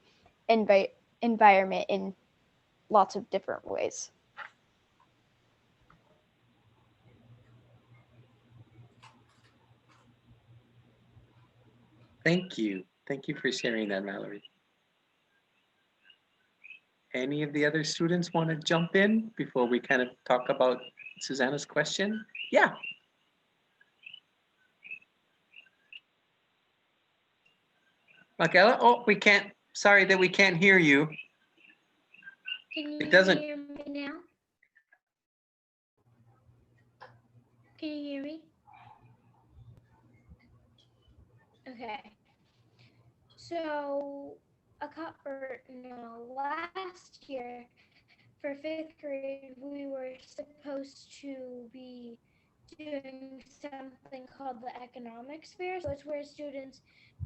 environment in lots of different ways. Thank you. Thank you for sharing that, Mallory. Any of the other students want to jump in before we kind of talk about Susanna's question? Yeah. Michaela, oh, we can't, sorry that we can't hear you. Can you It doesn't. hear me now? Can you hear me? Okay. So last year for 5th grade, we were supposed to be doing something called the economics fair. So it's where students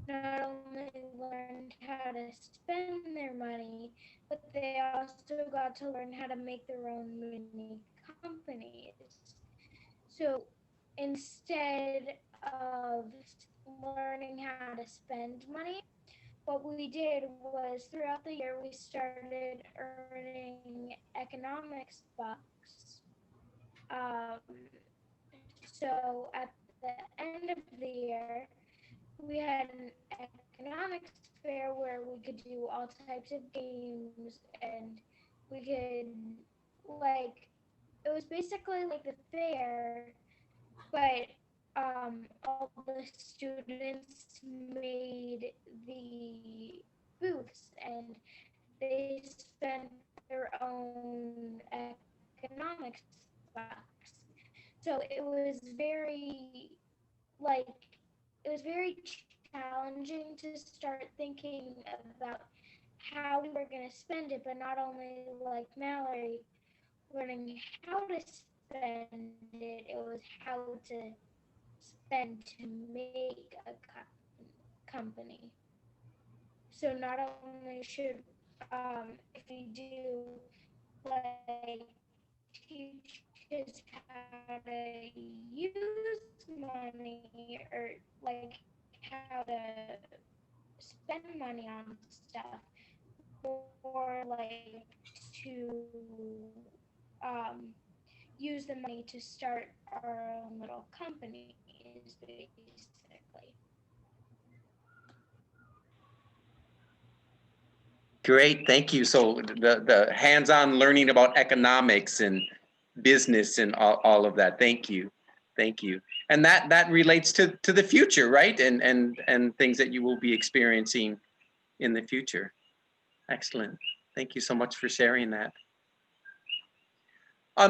not only learned how to spend their money, but they also got to learn how to make their own mini companies. So instead of learning how to spend money, what we did was throughout the year we started earning economics bucks. So at the end of the year, we had an economics fair where we could do all types of games and we could, like, it was basically like the fair, but all the students made the booths and they spent their own economics bucks. So it was very, like, it was very challenging to start thinking about how we were going to spend it, but not only like Mallory learning how to spend it, it was how to spend to make a company. So not only should, if we do like teach kids how to use money or like how to spend money on stuff, or like to use the money to start our own little companies, basically. Great, thank you. So the hands-on learning about economics and business and all of that. Thank you, thank you. And that relates to the future, right? And things that you will be experiencing in the future. Excellent. Thank you so much for sharing that.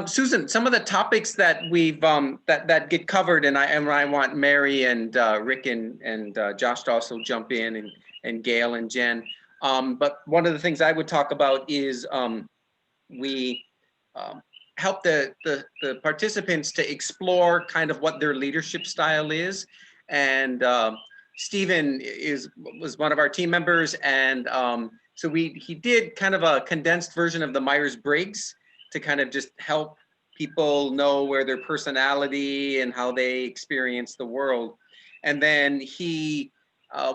Susan, some of the topics that we've that get covered, and I want Mary and Rick and Josh to also jump in, and Gail and Jen. But one of the things I would talk about is we help the participants to explore kind of what their leadership style is. And Stephen was one of our team members, and so he did kind of a condensed version of the Myers-Briggs to kind of just help people know where their personality and how they experience the world. And then he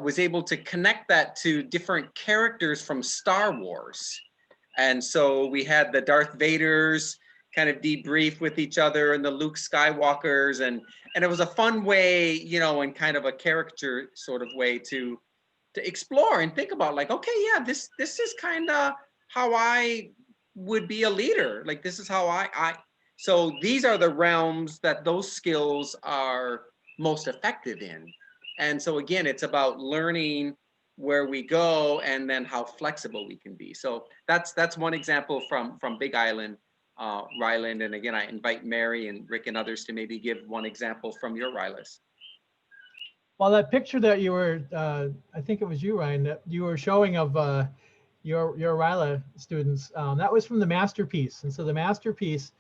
was able to connect that to different characters from Star Wars. And so we had the Darth Vaders kind of debrief with each other, and the Luke Skywalkers, and it was a fun way, you know, and kind of a caricature sort of way to explore and think about, like, okay, yeah, this is kind of how I would be a leader. Like, this is how so these are the realms that those skills are most effective in. And so again, it's about learning where we go and then how flexible we can be. So that's one example from Big Island, RYLA. And again, I invite Mary and Rick and others to maybe give one example from your RYLAs. Well, that picture that you were, I think it was you, Ryan, that you were showing of your RYLA students, that was from the masterpiece. And so the masterpiece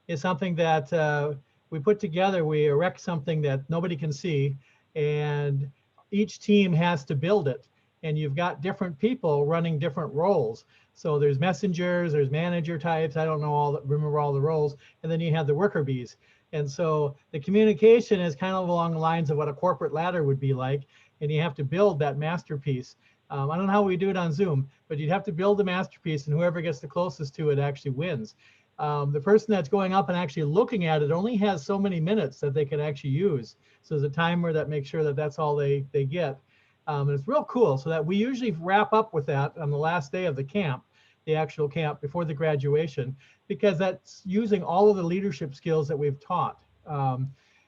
is something that we put together. We erect something that nobody can see, and each team has to build it. And you've got different people running different roles. So there's messengers, there's manager types. I don't know remember all the roles. And then you have the worker bees. And so the communication is kind of along the lines of what a corporate ladder would be like. And you have to build that masterpiece. I don't know how we do it on Zoom, but you'd have to build the masterpiece, and whoever gets the closest to it actually wins. The person that's going up and actually looking at it only has so many minutes that they can actually use. So there's a timer that makes sure that that's all they get. And it's real cool. So that we usually wrap up with that on the last day of the camp, the actual camp before the graduation, because that's using all of the leadership skills that we've taught.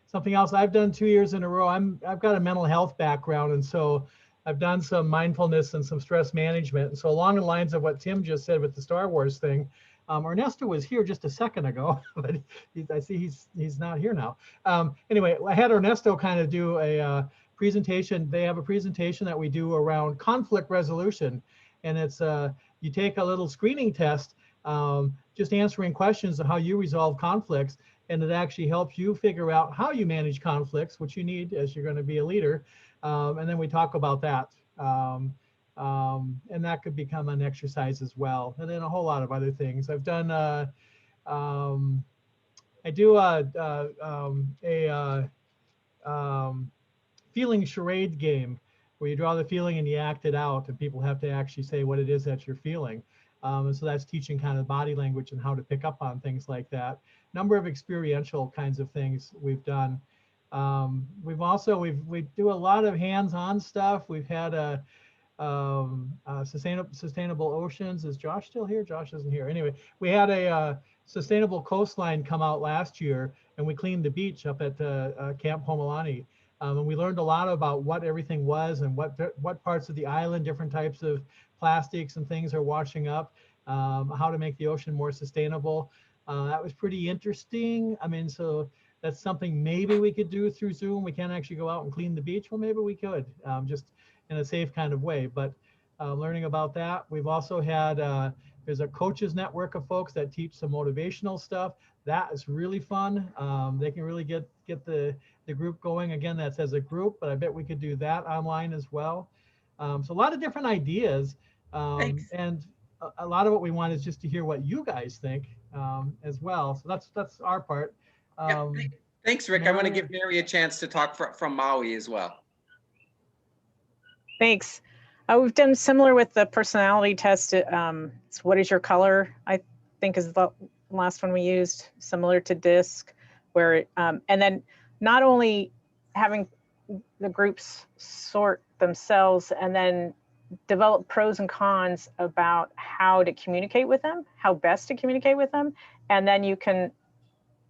Something else I've done 2 years in a row, I've got a mental health background, and so I've done some mindfulness and some stress management. And so along the lines of what Tim just said with the Star Wars thing, Ernesto was here just a second ago, but I see he's not here now. Anyway, I had Ernesto kind of do a presentation. They have a presentation that we do around conflict resolution. And it's you take a little screening test, just answering questions of how you resolve conflicts. And it actually helps you figure out how you manage conflicts, which you need as you're going to be a leader. And then we talk about that. And that could become an exercise as well. And then a whole lot of other things. I've done, I do a feeling charade game where you draw the feeling and you act it out, and people have to actually say what it is that you're feeling. And so that's teaching kind of body language and how to pick up on things like that. Number of experiential kinds of things we've done. We do a lot of hands-on stuff. We've had a sustainable oceans. Is Josh still here? Josh isn't here. Anyway, we had a sustainable coastline come out last year, and we cleaned the beach up at Camp Homolani. And we learned a lot about what everything was and what parts of the island, different types of plastics and things are washing up, how to make the ocean more sustainable. That was pretty interesting. I mean, so that's something maybe we could do through Zoom. We can't actually go out and clean the beach. Well, maybe we could, just in a safe kind of way. But learning about that. We've also had, there's a coaches network of folks that teach some motivational stuff. That is really fun. They can really get the group going. Again, that's as a group, but I bet we could do that online as well. So a lot of different ideas. And a lot of what we want is just to hear what you guys think as well. So that's our part. Thanks, Rick. I want to give Mary a chance to talk from Maui as well. Thanks. We've done similar with the personality test. It's what is your color, I think is the last one we used, similar to DISC, where, and then not only having the groups sort themselves and then develop pros and cons about how to communicate with them, how best to communicate with them. And then you can,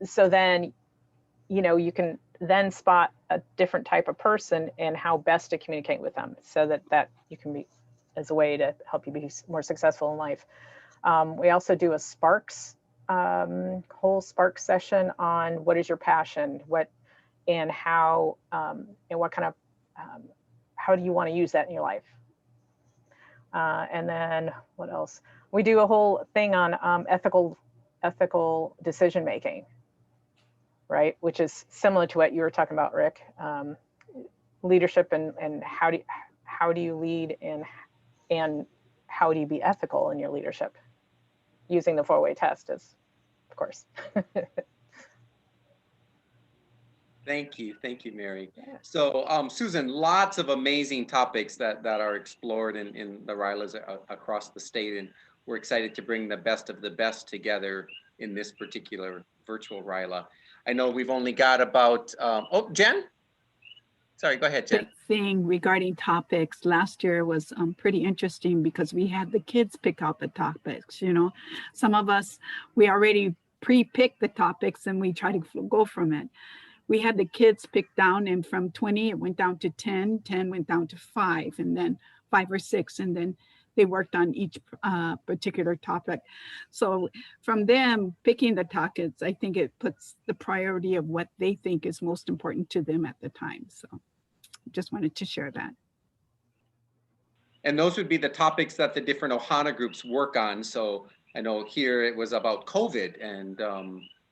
so then, you know, you can then spot a different type of person and how best to communicate with them, so that you can be, as a way to help you be more successful in life. We also do a Sparks, whole Sparks session on what is your passion, and how, and what kind of, how do you want to use that in your life? And then what else? We do a whole thing on ethical decision making, right? Which is similar to what you were talking about, Rick. Leadership and how do you lead, and how do you be ethical in your leadership? Using the 4-way test is, of course. Thank you, Mary. So Susan, lots of amazing topics that are explored in the RYLAs across the state, and we're excited to bring the best of the best together in this particular virtual RYLA. I know we've only got about, oh, Jen? Sorry, go ahead, Jen. Thing regarding topics last year was pretty interesting, because we had the kids pick out the topics. You know, some of us, we already pre-picked the topics and we try to go from it. We had the kids pick down, and from 20 it went down to 10, 10 went down to 5, and then 5 or 6, and then they worked on each particular topic. So from them picking the topics, I think it puts the priority of what they think is most important to them at the time. So just wanted to share that. And those would be the topics that the different Ohana groups work on. So I know here it was about COVID and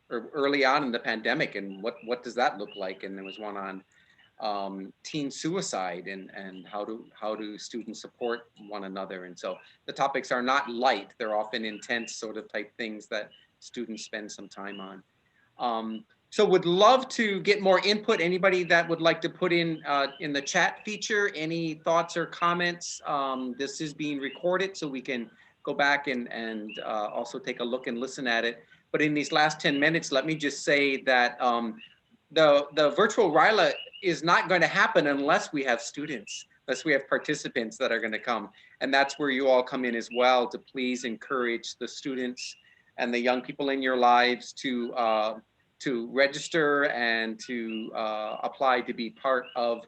early on in the pandemic, and what does that look like? And there was one on teen suicide and how do students support one another. And so the topics are not light, they're often intense sort of type things that students spend some time on. So would love to get more input. Anybody that would like to put in the chat feature, any thoughts or comments? This is being recorded, so we can go back and also take a look and listen at it. But in these last 10 minutes, let me just say that the virtual RYLA is not going to happen unless we have students, unless we have participants that are going to come. And that's where you all come in as well, to please encourage the students and the young people in your lives to register and to apply to be part of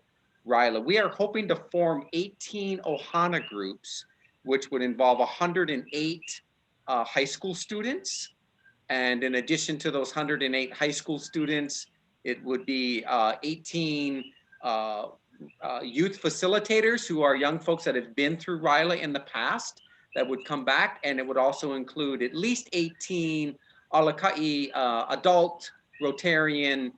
RYLA. We are hoping to form 18 Ohana groups, which would involve 108 high school students. And in addition to those 108 high school students, it would be 18 youth facilitators who are young folks that have been through RYLA in the past that would come back. And it would also include at least 18 Alakai adult Rotarian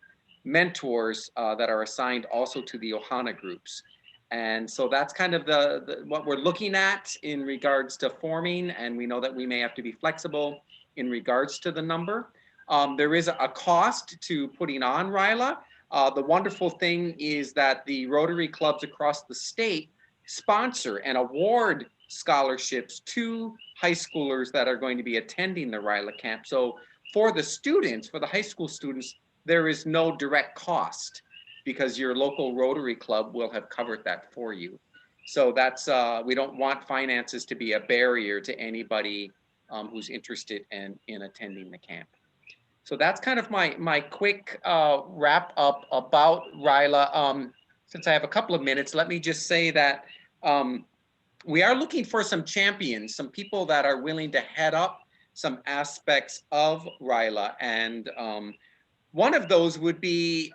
mentors that are assigned also to the Ohana groups. And so that's kind of what we're looking at in regards to forming. And we know that we may have to be flexible in regards to the number. There is a cost to putting on RYLA. The wonderful thing is that the Rotary clubs across the state sponsor and award scholarships to high schoolers that are going to be attending the RYLA camp. So for the students, for the high school students, there is no direct cost because your local Rotary club will have covered that for you. So that's, we don't want finances to be a barrier to anybody who's interested in attending the camp. So that's kind of my quick wrap up about RYLA. Since I have a couple of minutes, let me just say that we are looking for some champions, some people that are willing to head up some aspects of RYLA. And one of those would be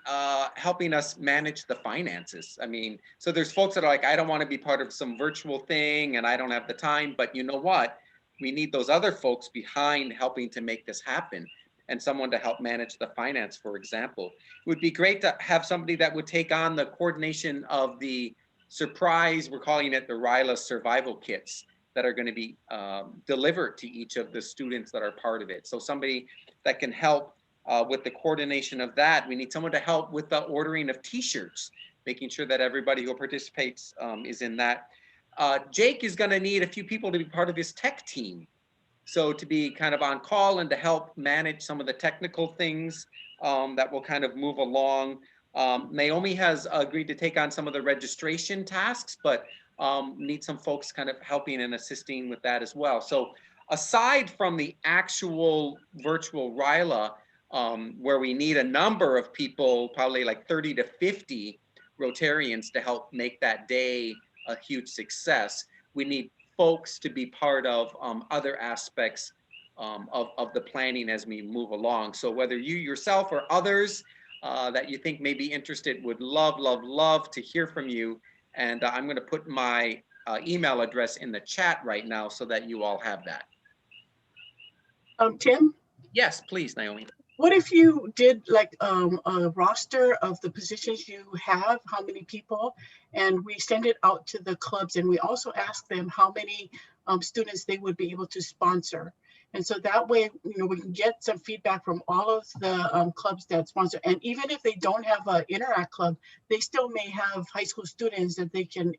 helping us manage the finances. I mean, so there's folks that are like, I don't want to be part of some virtual thing and I don't have the time, but you know what? We need those other folks behind helping to make this happen, and someone to help manage the finance, for example. It would be great to have somebody that would take on the coordination of the surprise, we're calling it the RYLA survival kits that are going to be delivered to each of the students that are part of it. So somebody that can help with the coordination of that. We need someone to help with the ordering of t-shirts, making sure that everybody who participates is in that. Jake is going to need a few people to be part of his tech team. So to be kind of on call and to help manage some of the technical things that will kind of move along. Naomi has agreed to take on some of the registration tasks, but need some folks kind of helping and assisting with that as well. So aside from the actual virtual RYLA, where we need a number of people, probably like 30 to 50 Rotarians to help make that day a huge success, we need folks to be part of other aspects of the planning as we move along. So whether you yourself or others that you think may be interested, would love to hear from you. And I'm going to put my email address in the chat right now so that you all have that. Tim? Yes, please, Naomi. What if you did like a roster of the positions you have, how many people, and we send it out to the clubs, and we also ask them how many students they would be able to sponsor. And so that way, you know, we can get some feedback from all of the clubs that sponsor. And even if they don't have an Interact club, they still may have high school students that they can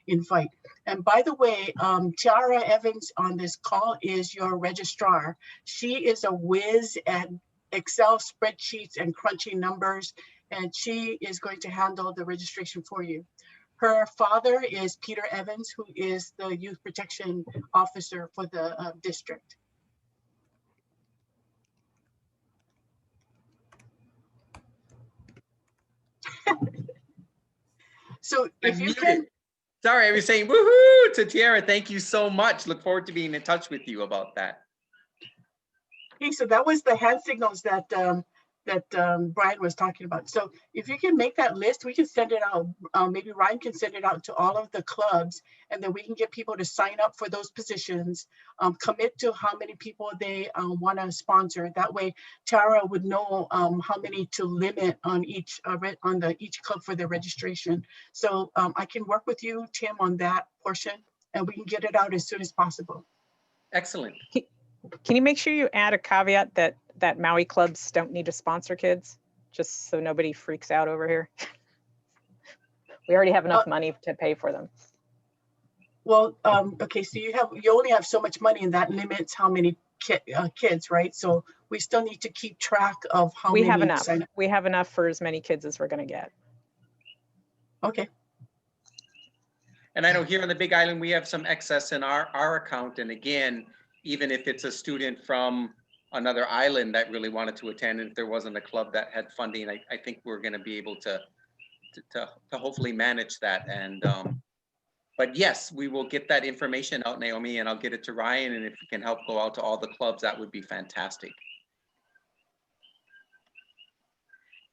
invite. And by the way, Tiara Evans on this call is your registrar. She is a whiz at Excel spreadsheets and crunching numbers, and she is going to handle the registration for you. Her father is Peter Evans, who is the youth protection officer for the district. So if you can. Sorry, I was saying woohoo to Tiara. Thank you so much. Look forward to being in touch with you about that. Okay, so that was the hand signals that Brian was talking about. So if you can make that list, we can send it out. Maybe Ryan can send it out to all of the clubs, and then we can get people to sign up for those positions, commit to how many people they want to sponsor. That way, Tara would know how many to limit on each club for their registration. So I can work with you, Tim, on that portion, and we can get it out as soon as possible. Excellent. Can you make sure you add a caveat that Maui clubs don't need to sponsor kids, just so nobody freaks out over here? We already have enough money to pay for them. Well, okay, so you only have so much money, and that limits how many kids, right? So we still need to keep track of how many. We have enough. We have enough for as many kids as we're going to get. Okay. And I know here on the Big Island, we have some excess in our account. And again, even if it's a student from another island that really wanted to attend, and if there wasn't a club that had funding, I think we're going to be able to hopefully manage that. And but yes, we will get that information out, Naomi, and I'll get it to Ryan. And if we can help go out to all the clubs, that would be fantastic.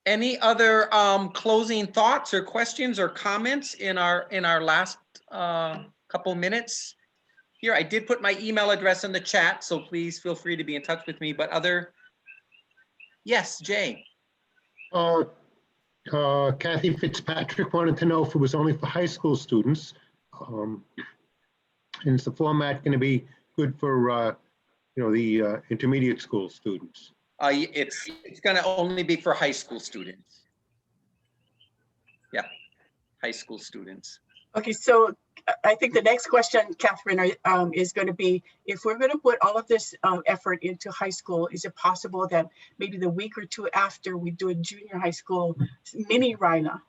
Any other closing thoughts or questions or comments in our last couple minutes? Here, I did put my email address in the chat, so please feel free to be in touch with me. But yes, Jay. Kathy Fitzpatrick wanted to know if it was only for high school students. And is the format going to be good for, the intermediate school students? It's going to only be for high school students. Yeah, high school students. Okay, so I think the next question, Catherine, is going to be, if we're going to put all of this effort into high school, is it possible that maybe the week or two after we do a junior high school mini RYLA?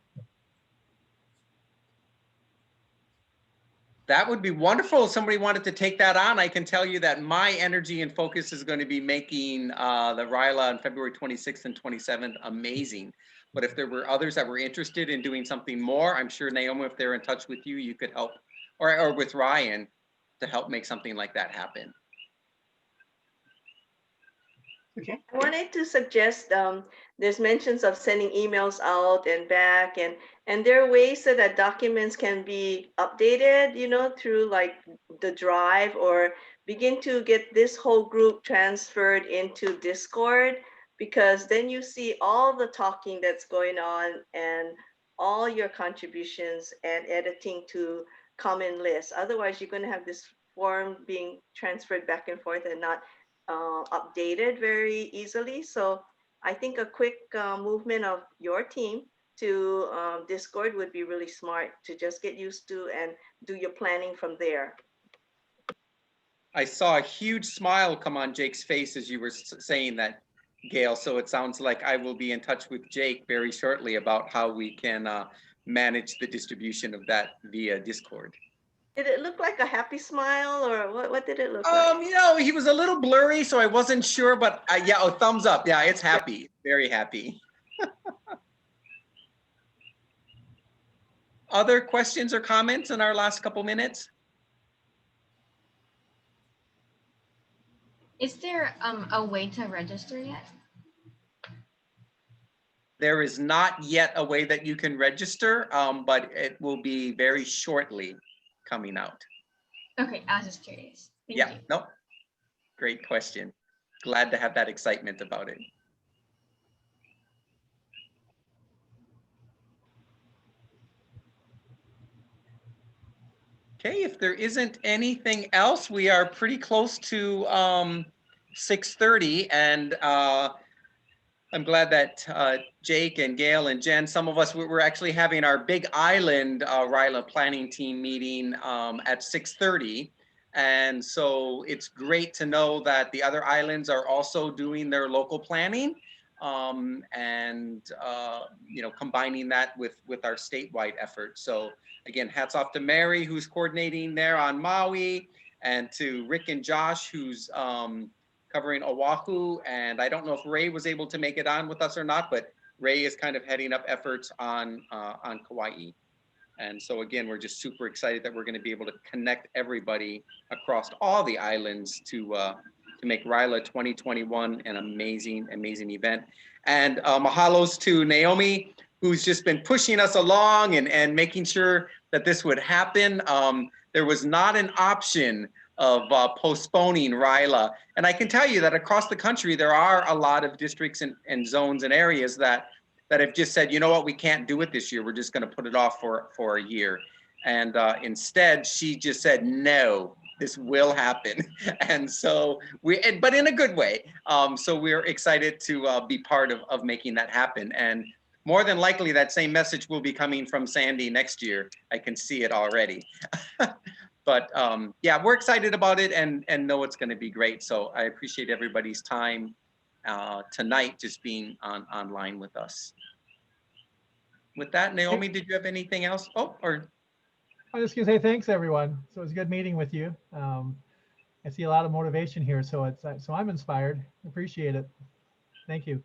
That would be wonderful if somebody wanted to take that on. I can tell you that my energy and focus is going to be making the RYLA on February 26th and 27th amazing. But if there were others that were interested in doing something more, I'm sure, Naomi, if they're in touch with you, you could help, or with Ryan, to help make something like that happen. Okay. I wanted to suggest there's mentions of sending emails out and back, and there are ways that documents can be updated, through like the Drive, or begin to get this whole group transferred into Discord, because then you see all the talking that's going on and all your contributions and editing to common lists. Otherwise, you're going to have this form being transferred back and forth and not updated very easily. So I think a quick movement of your team to Discord would be really smart to just get used to and do your planning from there. I saw a huge smile come on Jake's face as you were saying that, Gail. So it sounds like I will be in touch with Jake very shortly about how we can manage the distribution of that via Discord. Did it look like a happy smile, or what did it look like? You know, he was a little blurry, so I wasn't sure, but yeah, oh, thumbs up. Yeah, it's happy, very happy. Other questions or comments in our last couple minutes? Is there a way to register yet? There is not yet a way that you can register, but it will be very shortly coming out. Okay, I was just curious. Thank Yeah, you. nope. Great question. Glad to have that excitement about it. Okay, if there isn't anything else, we are pretty close to 6:30, and I'm glad that Jake and Gail and Jen, some of us, we're actually having our Big Island RYLA planning team meeting at 6:30. And so it's great to know that the other islands are also doing their local planning and you know, combining that with our statewide effort. So again, hats off to Mary, who's coordinating there on Maui, and to Rick and Josh, who's covering Oahu. And I don't know if Ray was able to make it on with us or not, but Ray is kind of heading up efforts on Kauai. And so again, we're just super excited that we're going to be able to connect everybody across all the islands to make RYLA 2021 an amazing, amazing event. And mahalos to Naomi, who's just been pushing us along and making sure that this would happen. There was not an option of postponing RYLA. And I can tell you that across the country, there are a lot of districts and zones and areas that have just said, you know what, we can't do it this year. We're just going to put it off for a year. And instead, she just said, no, this will happen. And so but in a good way. So we're excited to be part of making that happen. And more than likely, that same message will be coming from Sandy next year. I can see it already. But yeah, we're excited about it and know it's going to be great. So I appreciate everybody's time tonight, just being online with us. With that, Naomi, did you have anything else? Oh, or I was just gonna say thanks, everyone. So it was good meeting with you. I see a lot of motivation here, so I'm inspired. Appreciate it. Thank you.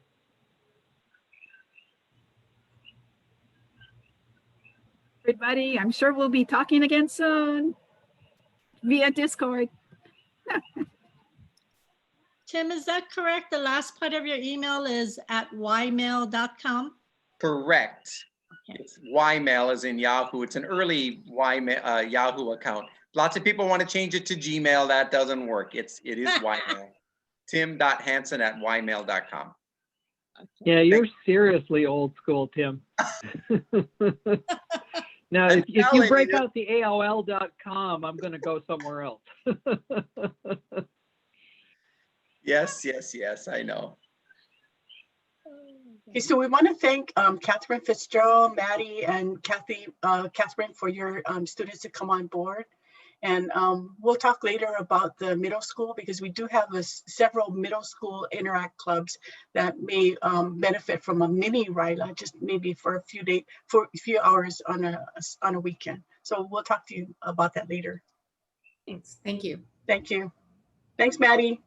Everybody, I'm sure we'll be talking again soon via Discord. Tim, is that correct? The last part of your email is at ymail.com? correct. Okay. It's Ymail as in Yahoo. It's an early Yahoo account. Lots of people want to change it to Gmail. That doesn't work. It is Ymail. tim.hansen@ymail.com. Yeah, you're seriously old school, Tim. Now, if you break out the AOL.com, I'm going to go somewhere else. Yes, I know. Okay, so we want to thank Catherine Fitzgerald, Maddie, and Catherine for your students to come on board. And we'll talk later about the middle school, because we do have several middle school interact clubs that may benefit from a mini RYLA, just maybe for a few days, for a few hours on a weekend. So we'll talk to you about that later. Thanks. Thank you. Thank you. Thanks, Maddie.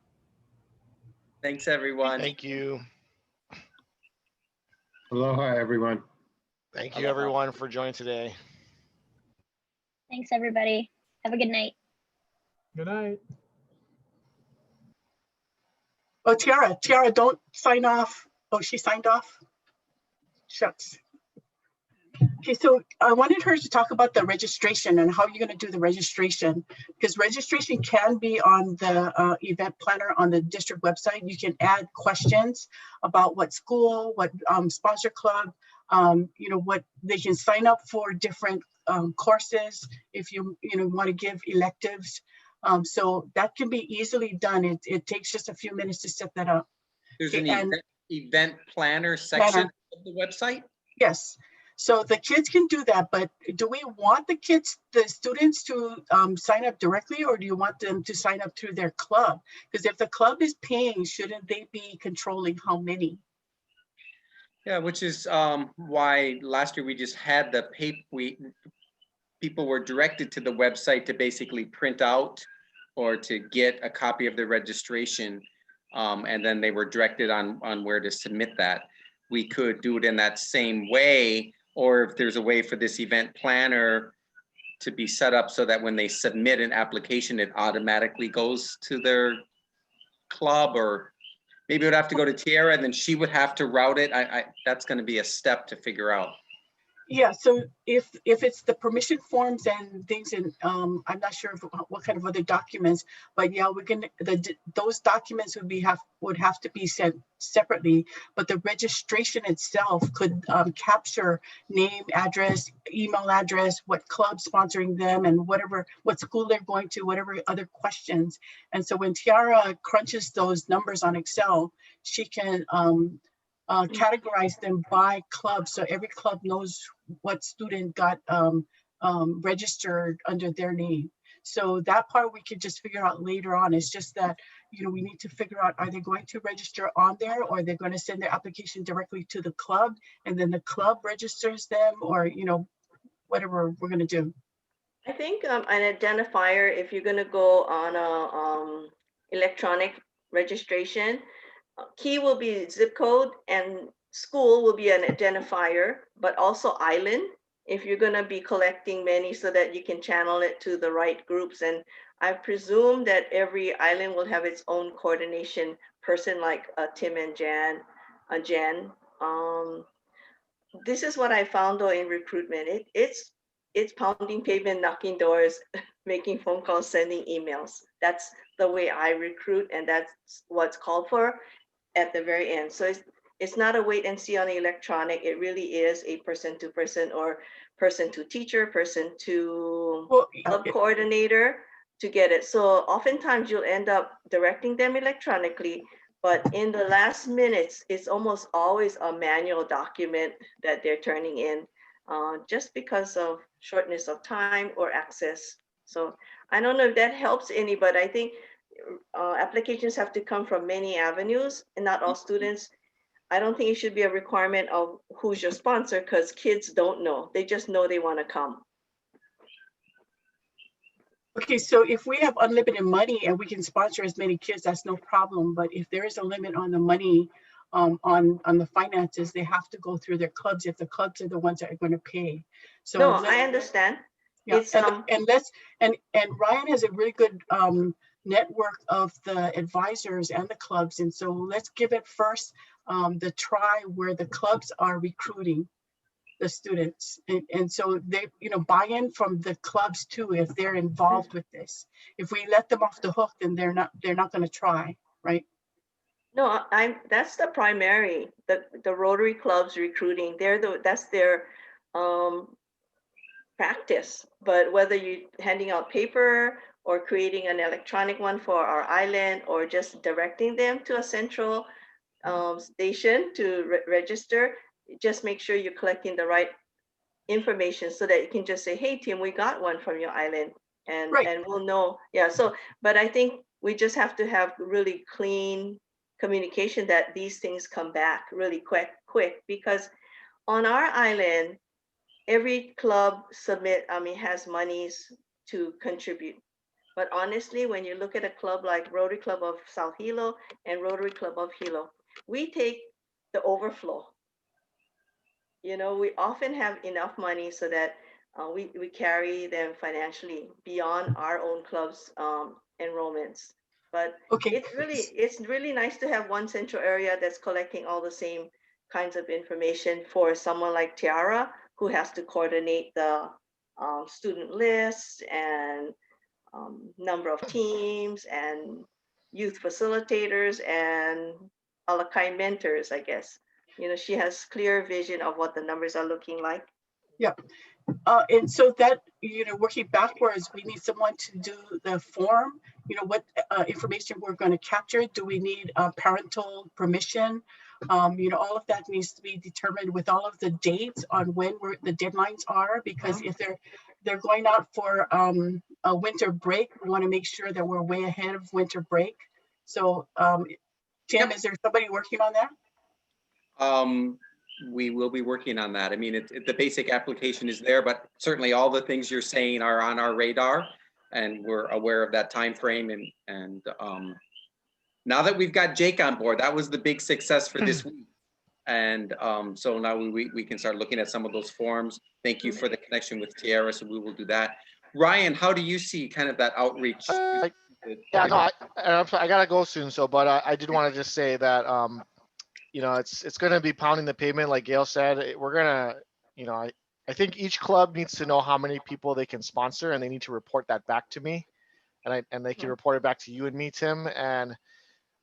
Thanks, everyone. Thank you. Aloha, everyone. Thank you, everyone, for joining today. Thanks, everybody. Have a good night. Good night. Oh, Tiara, don't sign off. Oh, she signed off? Shucks. Okay, so I wanted her to talk about the registration and how you're going to do the registration, because registration can be on the event planner on the district website. You can add questions about what school, what sponsor club, you know, what they can sign up for different courses if you want to give electives. So that can be easily done. It takes just a few minutes to set that up. There's Okay, an event planner section of the website? Yes. So the kids can do that, but do we want the students to sign up directly, or do you want them to sign up through their club? Because if the club is paying, shouldn't they be controlling how many? Yeah, which is why last year we just had the paper. People were directed to the website to basically print out or to get a copy of the registration, and then they were directed on where to submit that. We could do it in that same way, or if there's a way for this event planner to be set up so that when they submit an application, it automatically goes to their club, or maybe it would have to go to Tiara and then she would have to route it. That's going to be a step to figure out. Yeah, so if it's the permission forms and things, and I'm not sure what kind of other documents, but yeah, we're gonna those documents would have to be sent separately, but the registration itself could capture name, address, email address, what club sponsoring them, and what school they're going to, whatever other questions. And so when Tiara crunches those numbers on Excel, she can categorize them by club, so every club knows what student got registered under their name. So that part we could just figure out later on. It's just that, you know, we need to figure out, are they going to register on there, or they're going to send their application directly to the club and then the club registers them, or, you know, whatever we're going to do. I think an identifier, if you're going to go on a electronic registration, key will be zip code and school will be an identifier, but also island, if you're going to be collecting many, so that you can channel it to the right groups. And I presume that every island will have its own coordination person, like Tim and Jen. This is what I found though in recruitment. It's pounding pavement, knocking doors, making phone calls, sending emails. That's the way I recruit, and that's what's called for at the very end. So it's not a wait and see on the electronic. It really is a person to person, or person to teacher, person to club coordinator to get it. So oftentimes you'll end up directing them electronically, but in the last minutes, it's almost always a manual document that they're turning in, just because of shortness of time or access. So I don't know if that helps any, but I think applications have to come from many avenues, and not all students. I don't think it should be a requirement of who's your sponsor, because kids don't know. They just know they want to come. Okay, so if we have unlimited money and we can sponsor as many kids, that's no problem. But if there is a limit on the money, on the finances, they have to go through their clubs if the clubs are the ones that are going to pay. So no, I understand. Yeah, it's and Ryan has a really good network of the advisors and the clubs, and so let's give it first the try where the clubs are recruiting the students, and so they, you know, buy in from the clubs too if they're involved with this. If we let them off the hook, then they're not going to try, right? No, that's the primary, the Rotary clubs recruiting. That's their practice. But whether you're handing out paper or creating an electronic one for our island, or just directing them to a central station to register, just make sure you're collecting the right information so that you can just say, hey, Tim, we got one from your island, and we'll know. Yeah, so, but I think we just have to have really clean communication that these things come back really quick, because on our island, every club has monies to contribute. But honestly, when you look at a club like Rotary Club of South Hilo and Rotary Club of Hilo, we take the overflow. You know, we often have enough money so that we carry them financially beyond our own club's enrollments. But it's really nice to have one central area that's collecting all the same kinds of information for someone like Tiara, who has to coordinate the student list and number of teams and youth facilitators and a la carte mentors, I guess. You know, she has clear vision of what the numbers are looking like. Yeah. And so that, you know, working backwards, we need someone to do the form, you know, what information we're going to capture. Do we need parental permission? You know, all of that needs to be determined with all of the dates on when the deadlines are, because if they're going out for a winter break, we want to make sure that we're way ahead of winter break. So Tim, is there somebody working on that? we will be working on that. I mean, the basic application is there, but certainly all the things you're saying are on our radar, and we're aware of that time frame. And now that we've got Jake on board, that was the big success for this week. And so now we can start looking at some of those forms. Thank you for the connection with Tiara, so we will do that. Ryan, how do you see kind of that outreach? Yeah, no, I gotta go soon. So, but I did want to just say that you know, it's gonna be pounding the pavement, like Gail said. We're gonna, you know, I think each club needs to know how many people they can sponsor, and they need to report that back to me, and they can report it back to you and me, Tim. And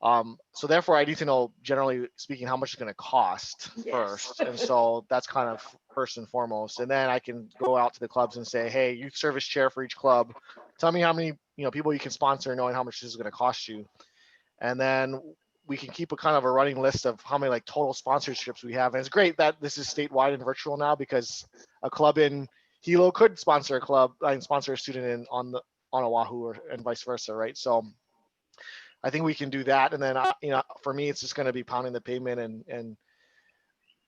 so therefore, I need to know, generally speaking, how much it's going to cost first. And so that's kind of first and foremost. And then I can go out to the clubs and say, hey, youth service chair for each club, tell me how many, you know, people you can sponsor, knowing how much this is going to cost you. And then we can keep a kind of a running list of how many like total sponsorships we have. And it's great that this is statewide and virtual now, because a club in Hilo could sponsor a club and sponsor a student on Oahu, and vice versa, right? So I think we can do that. And then, you know, for me, it's just going to be pounding the pavement and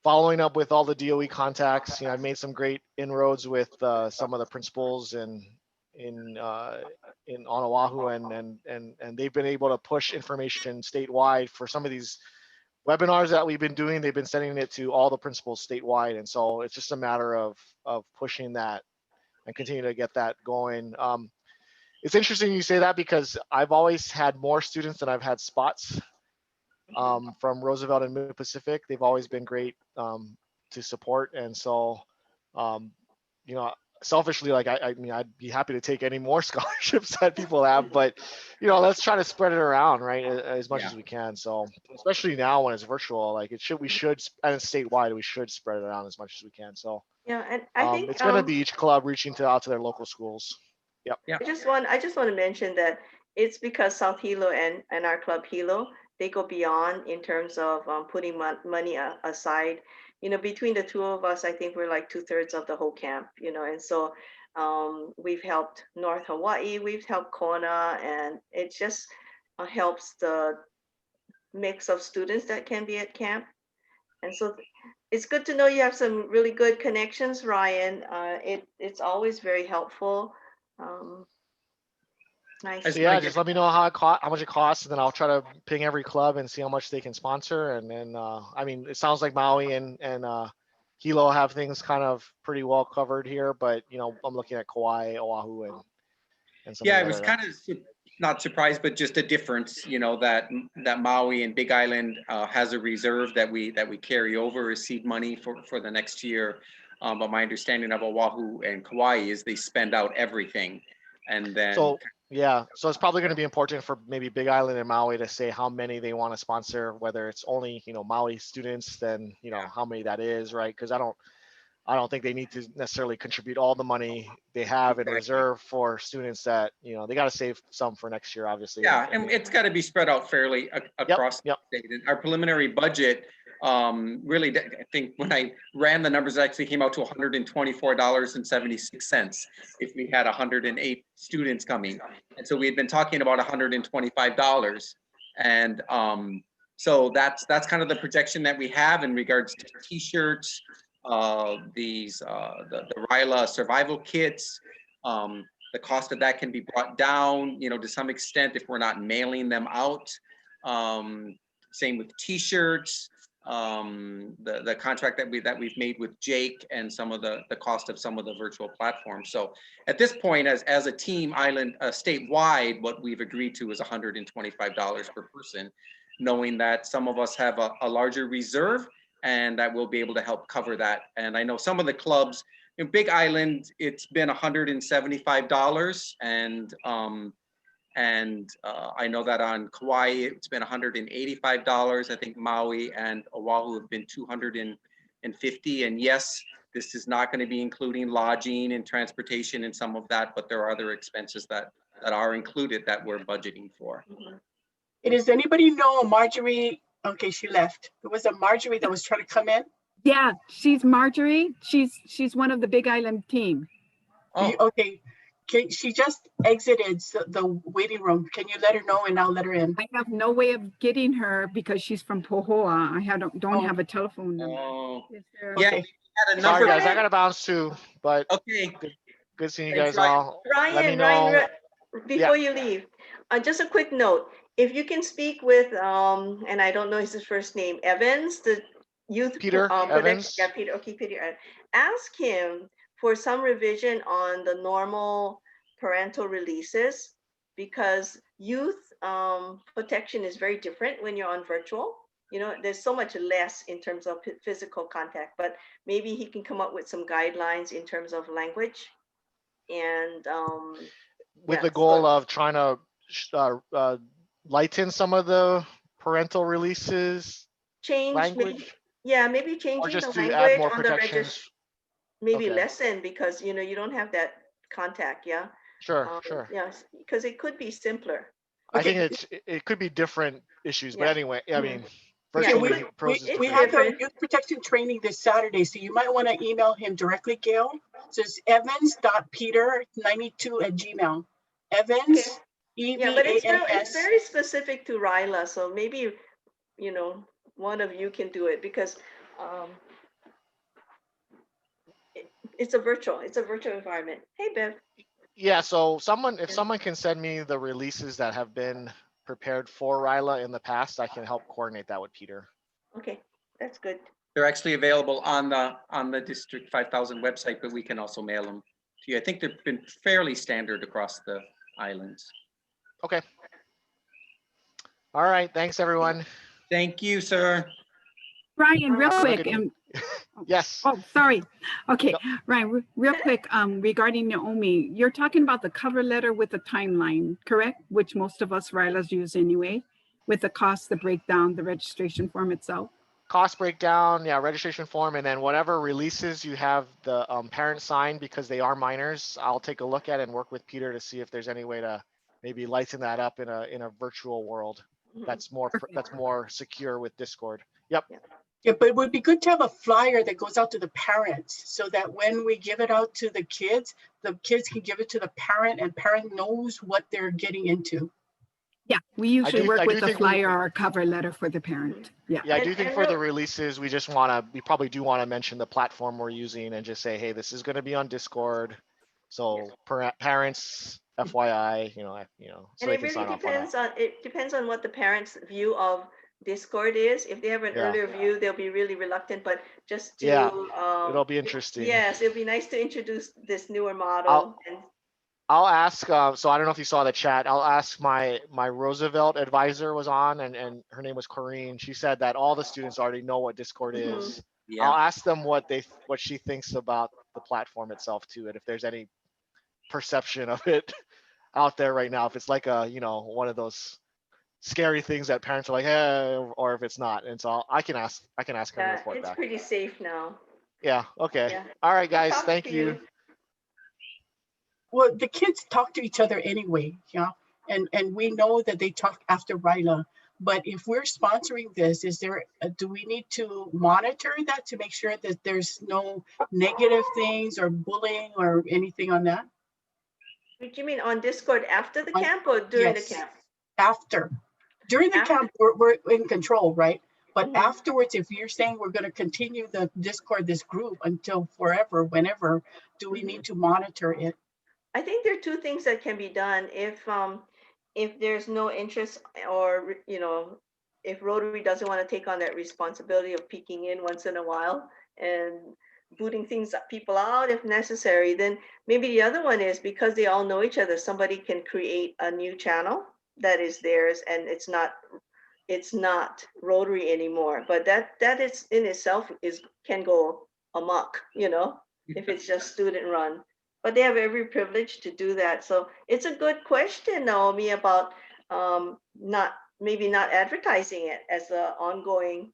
following up with all the DOE contacts. You know, I've made some great inroads with some of the principals in on Oahu, and they've been able to push information statewide for some of these webinars that we've been doing. They've been sending it to all the principals statewide. And so it's just a matter of pushing that and continue to get that going. It's interesting you say that, because I've always had more students than I've had spots from Roosevelt and Mid-Pacific. They've always been great to support. And so, you know, selfishly, like, I mean, I'd be happy to take any more scholarships that people have, but, you know, let's try to spread it around, right, as much as we can. So especially now when it's virtual, like we should, and it's statewide, we should spread it around as much as we can. So yeah, and I think it's going to be each club reaching out to their local schools. Yep. Yeah. I just want to mention that it's because South Hilo and our club Hilo, they go beyond in terms of putting money aside. You know, between the two of us, I think we're like 2/3 of the whole camp. You know, and so we've helped North Hawaii, we've helped Kona, and it just helps the mix of students that can be at camp. And so it's good to know you have some really good connections, Ryan. It's always very helpful. Nice. So yeah, just let me know how much it costs, and then I'll try to ping every club and see how much they can sponsor. And then, I mean, it sounds like Maui and Hilo have things kind of pretty well covered here, but you know, I'm looking at Kauai, Oahu, and some. Yeah, I was kind of not surprised, but just a difference, you know, that Maui and Big Island has a reserve that we carry over as seed money for the next year. But my understanding of Oahu and Kauai is they spend out everything. And then. So, yeah, so it's probably going to be important for maybe Big Island and Maui to say how many they want to sponsor, whether it's only, you know, Maui students, then, you know, how many that is, right? Because I don't think they need to necessarily contribute all the money they have in reserve for students that, you know, they got to save some for next year, obviously. Yeah, and it's got to be spread out fairly across the state. And our preliminary budget, really, I think when I ran the numbers, it actually came out to $124.76 if we had 108 students coming. And so we had been talking about $125. And so that's kind of the projection that we have in regards to t-shirts, the RYLA survival kits. The cost of that can be brought down, you know, to some extent if we're not mailing them out. Same with t-shirts. The contract that we've made with Jake, and some of the cost of some of the virtual platforms. So at this point, as a team island statewide, what we've agreed to is $125 per person, knowing that some of us have a larger reserve and that we'll be able to help cover that. And I know some of the clubs in Big Island, it's been $175, and I know that on Kauai, it's been $185. I think Maui and Oahu have been $250. And yes, this is not going to be including lodging and transportation and some of that, but there are other expenses that are included that we're budgeting for. And does anybody know Marjorie? Okay, she left. There was a Marjorie that was trying to come in. Yeah, she's Marjorie. She's one of the Big Island team. Oh. Okay. She just exited the waiting room. Can you let her know and I'll let her in? I have no way of getting her because she's from Pohoa. I don't have a telephone number. Oh, Is there? yeah. Okay. we had a Sorry number. guys, I gotta bounce too, but Okay. good seeing you Thanks, guys Ryan. all. Let me Ryan, know. before you leave, just a quick note. If you can speak with, and I don't know his first name, Evans, the youth Peter Evans. Yeah, Peter. Okay, Peter. Ask him for some revision on the normal parental releases, because youth protection is very different when you're on virtual. You know, there's so much less in terms of physical contact, but maybe he can come up with some guidelines in terms of language and with yeah, the goal of trying to lighten some of the parental releases change language, maybe, yeah, maybe or changing the just to add language more on the register, protections. maybe Okay. lessen, because you know you don't have that contact. Yeah. Sure. Yes, because it could be simpler. I think it could be different issues, but Yeah. anyway, I mean, Okay, virtually pros is we different. have the youth protection training this Saturday, so you might want to email him directly, Gail. So it's evans.peter92@gmail. Evans, Yeah, but it's EVANS. very specific to RYLA, so maybe you know one of you can do it, because it's a virtual environment. Hey, Bev. Yeah, so if someone can send me the releases that have been prepared for RYLA in the past, I can help coordinate that with Peter. Okay, that's good. They're actually available on the District 5000 website, but we can also mail them to you. I think they've been fairly standard across the islands. Okay. All right. Thanks, everyone. Thank you, sir. Ryan, real quick. Yes. Oh, sorry. Okay, Ryan, real quick, regarding Naomi, you're talking about the cover letter with the timeline, correct? Which most of us RYLAs use anyway, with the cost, the breakdown, the registration form itself. Cost breakdown, yeah, registration form, and then whatever releases you have the parent sign, because they are minors, I'll take a look at it and work with Peter to see if there's any way to maybe lighten that up in a virtual world that's more secure with Discord. Yep. Yeah, but it would be good to have a flyer that goes out to the parents, so that when we give it out to the kids can give it to the parent, and parent knows what they're getting into. Yeah, we usually work with a flyer or a cover letter for the parent. Yeah. Yeah, I do think for the releases, we probably do want to mention the platform we're using and just say, hey, this is going to be on Discord. So parents, FYI, so and they it can really sign off on depends on what the parents' view of Discord is. If they have an earlier view, they'll be really reluctant, but just to it'll be interesting. Yes, it'll be nice to introduce this newer model. I'll ask, so I don't know if you saw the chat, I'll ask my Roosevelt advisor was on, and her name was Corrine. She said that all the students already know what Discord is. Yeah. I'll ask them what she thinks about the platform itself too, and if there's any perception of it out there right now, if it's like one of those scary things that parents are like, hey, or if it's not. And so I can ask her to report it's back. pretty safe now. Yeah, okay. Yeah. All right, guys, thank you. Well, the kids talk to each other anyway, yeah, and we know that they talk after RYLA. But if we're sponsoring this, do we need to monitor that to make sure that there's no negative things or bullying or anything on that? What do you mean, on Discord after the camp or during the camp? After. During the camp, we're in control, right? But afterwards, if you're saying we're going to continue the Discord, this group until forever, whenever, do we need to monitor it? I think there are two things that can be done. If there's no interest, or if Rotary doesn't want to take on that responsibility of peeking in once in a while and booting people out if necessary, then maybe the other one is, because they all know each other, somebody can create a new channel that is theirs, and it's not Rotary anymore. But that is in itself can go amok, if it's just student run. But they have every privilege to do that. So it's a good question, Naomi, about maybe not advertising it as an ongoing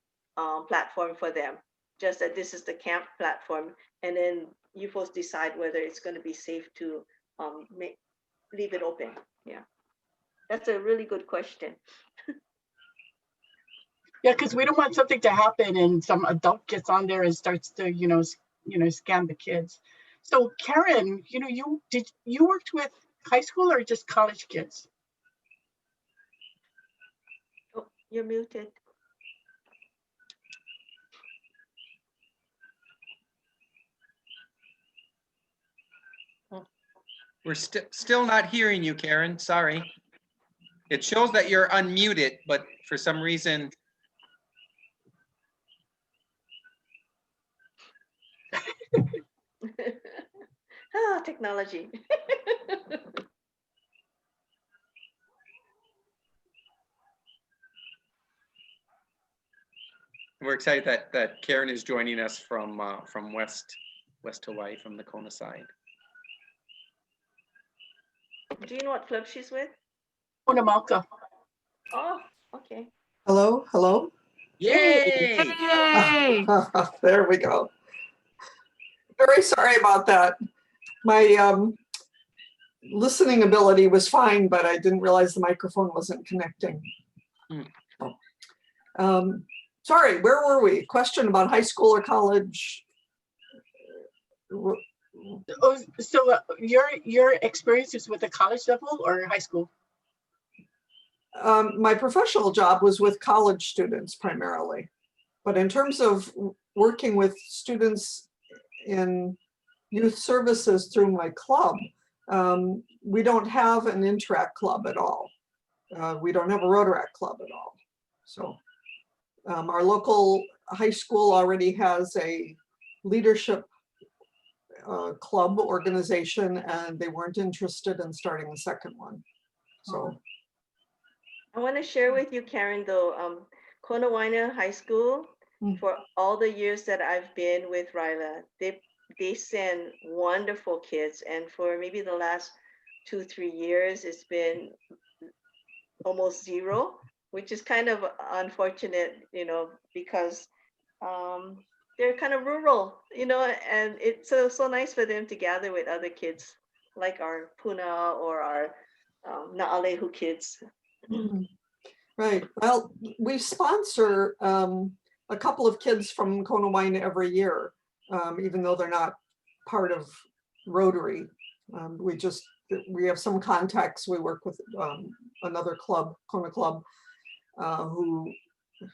platform for them. Just that this is the camp platform, and then you folks decide whether it's going to be safe to leave it open. Yeah, that's a really good question. Yeah, because we don't want something to happen and some adult gets on there and starts to scam the kids. So Karen, you worked with high school or just college kids? Oh, you're muted. We're still not hearing you, Karen. Sorry. It shows that you're unmuted, but for some reason. Ah, technology. We're excited that Karen is joining us from West Hawaii, from the Kona side. Do you know what club she's with? Onamalka. Oh, okay. Hello, hello. Yay! Yay! There we go. Very sorry about that. My listening ability was fine, but I didn't realize the microphone wasn't connecting. Sorry, where were we? Question about high school or college? Oh, so your experiences with the college level or high school? My professional job was with college students primarily, but in terms of working with students in youth services through my club, we don't have an Interact club at all. We don't have a Rotaract club at all. So our local high school already has a leadership club organization, and they weren't interested in starting a second one. So I want to share with you, Karen, though, Kona Waina High School, for all the years that I've been with RYLA, they send wonderful kids. And for maybe the last 2-3 years, it's been almost zero, which is kind of unfortunate, because they're kind of rural, and it's so nice for them to gather with other kids like our Puna or our Na'alehu kids. Right. Well, we sponsor a couple of kids from Kona Waina every year, even though they're not part of Rotary. We have some contacts. We work with another club, Kona Club, who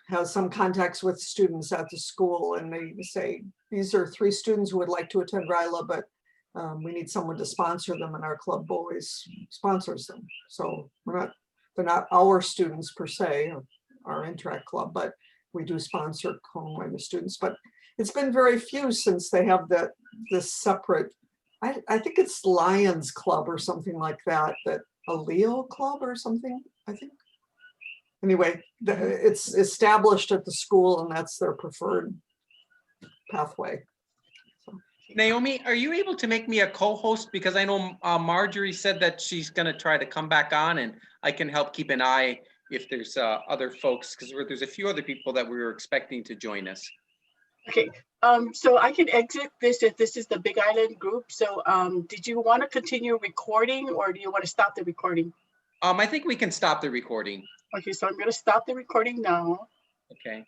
has some contacts with students at the school, and they say, these are 3 students who would like to attend RYLA, but we need someone to sponsor them, and our club always sponsors them. So they're not our students per se, our Interact club, but we do sponsor Kona Waina students. But it's been very few since they have this separate, I think it's Lions Club or something like that, a Leo club or something, I think. Anyway, it's established at the school, and that's their preferred pathway. Naomi, are you able to make me a co-host? Because I know Marjorie said that she's going to try to come back on, and I can help keep an eye if there's other folks, because there's a few other people that we were expecting to join us. Okay, so I can exit this if this is the Big Island group. So did you want to continue recording, or do you want to stop the recording? I think we can stop the recording. Okay, so I'm going to stop the recording now. Okay.